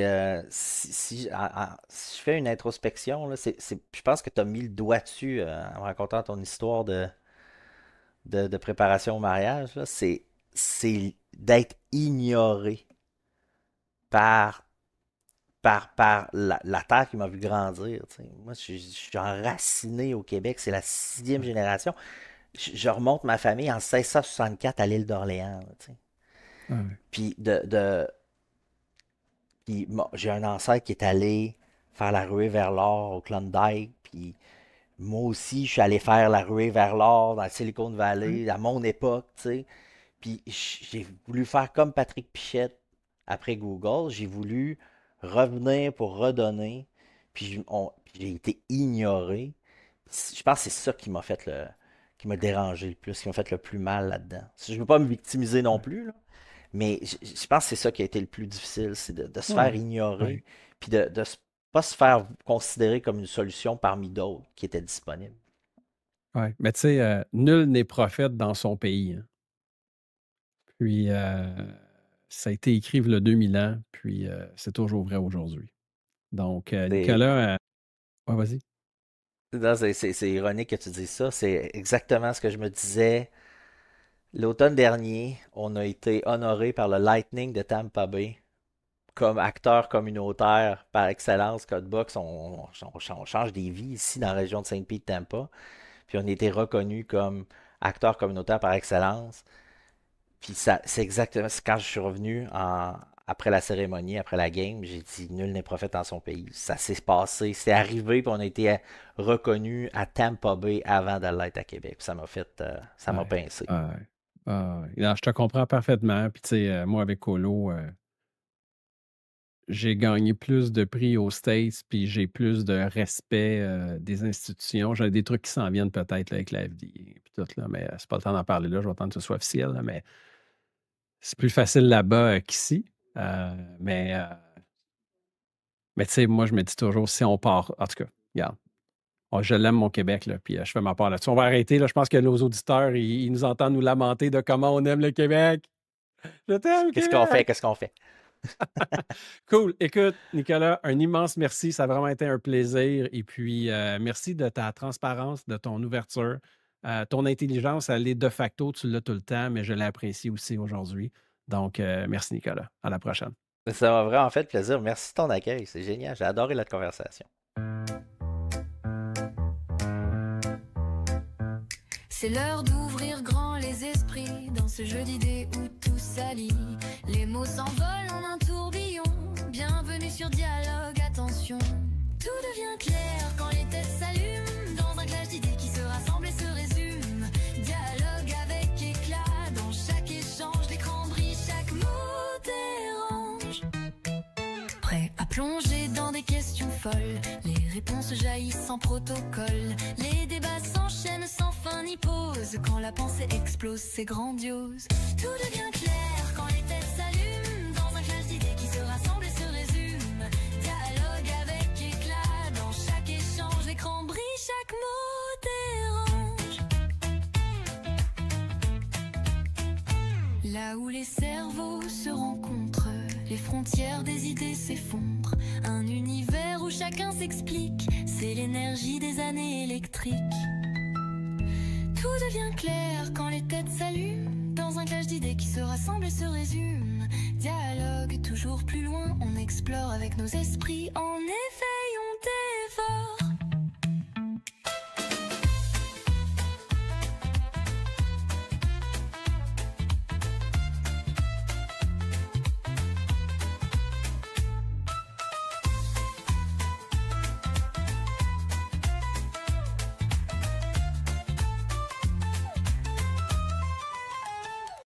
si je fais une introspection, là, je pense que tu as mis le doigt dessus en racontant ton histoire de préparation au mariage. Là. C'est d'être ignoré par, par la terre qui m'a vu grandir. Tu sais. Moi, je suis enraciné au Québec. C'est la sixième Ouais. génération. Je remonte ma famille en 1664 à l'île d'Orléans. Là, tu sais. Ouais. Puis puis, bon, j'ai un ancêtre qui est allé faire la ruée vers l'or au Klondike. Puis moi aussi, je suis allé faire la ruée vers l'or dans la Silicon Ouais. Valley, à mon époque, tu sais. Puis j'ai voulu faire comme Patrick Pichette après Google. J'ai voulu revenir pour redonner. Puis j'ai été ignoré. Je pense que c'est ça qui m'a fait qui m'a dérangé le plus, qui m'a fait le plus mal là-dedans. Je ne veux pas me victimiser non Ouais. plus, là, mais je pense que c'est ça qui a été le plus difficile, c'est de se faire Ouais. ignorer, Ouais. puis pas se faire considérer comme une solution parmi d'autres qui étaient disponibles. Ouais. Mais tu sais, nul n'est prophète dans son pays, hein. Puis, ça a été écrit il y a 2000 ans, puis c'est toujours vrai aujourd'hui. Donc, C'est Nicolas, ouais, vas-y. non, c'est ironique que tu dises ça, c'est exactement ce que je me disais. L'automne dernier, on a été honoré par le Lightning de Tampa Bay comme acteur communautaire par excellence. Codebox, on change des vies ici dans la région de Saint-Pete-Tampa. Puis on a été reconnu comme acteur communautaire par excellence. Puis ça, c'est exactement, c'est quand je suis revenu après la cérémonie, après la game, j'ai dit nul n'est prophète en son pays. Ça s'est passé, c'est arrivé, puis on a été reconnu à Tampa Bay avant de l'être à Québec. Puis ça m'a ça m'a Ouais. pincé. Ouais. Ouais. Non, je te comprends parfaitement. Puis, tu sais, moi, avec Colo, j'ai gagné plus de prix aux States, puis j'ai plus de respect des institutions. J'ai des trucs qui s'en viennent peut-être là, avec la FDA, puis tout, là, mais c'est pas le temps d'en parler là. Je vais attendre que ce soit officiel, là, mais c'est plus facile là-bas qu'ici. Euh, mais, euh, mais tu sais, moi, je me dis toujours, si on part, en tout cas, regarde, je l'aime mon Québec, là, puis je fais ma part là-dessus. On va arrêter, là. Je pense que nos auditeurs, ils nous entendent nous lamenter de comment on aime le Québec. Je t'aime, Qu'est-ce qu'on fait? Québec! Qu'est-ce qu'on fait? Cool. Écoute, Nicolas, un immense merci. Ça a vraiment été un plaisir. Et puis, merci de ta transparence, de ton ouverture. Ton intelligence, elle est de facto, tu l'as tout le temps, mais je l'apprécie aussi aujourd'hui. Donc, merci, Nicolas. À la prochaine. Ça m'a vraiment fait plaisir. Merci de ton accueil. C'est génial. J'ai adoré notre conversation. C'est l'heure d'ouvrir grand les esprits dans ce jeu d'idées où tout s'allie. Les mots s'envolent en un tourbillon. Bienvenue sur Dialogue, attention. Tout devient clair quand les têtes s'allument dans un clash d'idées qui se rassemblent et se résument. Dialogue avec éclat dans chaque échange, l'écran brille, chaque mot dérange. Prêt à plonger dans des questions folles, les réponses jaillissent sans protocole. Les débats s'enchaînent sans fin ni pause. Quand la pensée explose, c'est grandiose. Tout devient clair quand les têtes s'allument dans un clash d'idées qui se rassemblent et se résument. Dialogue avec éclat dans chaque échange, l'écran brille, chaque mot dérange. Là où les cerveaux se rencontrent, les frontières des idées s'effondrent. Un univers où chacun s'explique, c'est l'énergie des années électriques. Tout devient clair quand les têtes s'allument dans un clash d'idées qui se rassemblent et se résument. Dialogue toujours plus loin, on explore avec nos esprits en effet.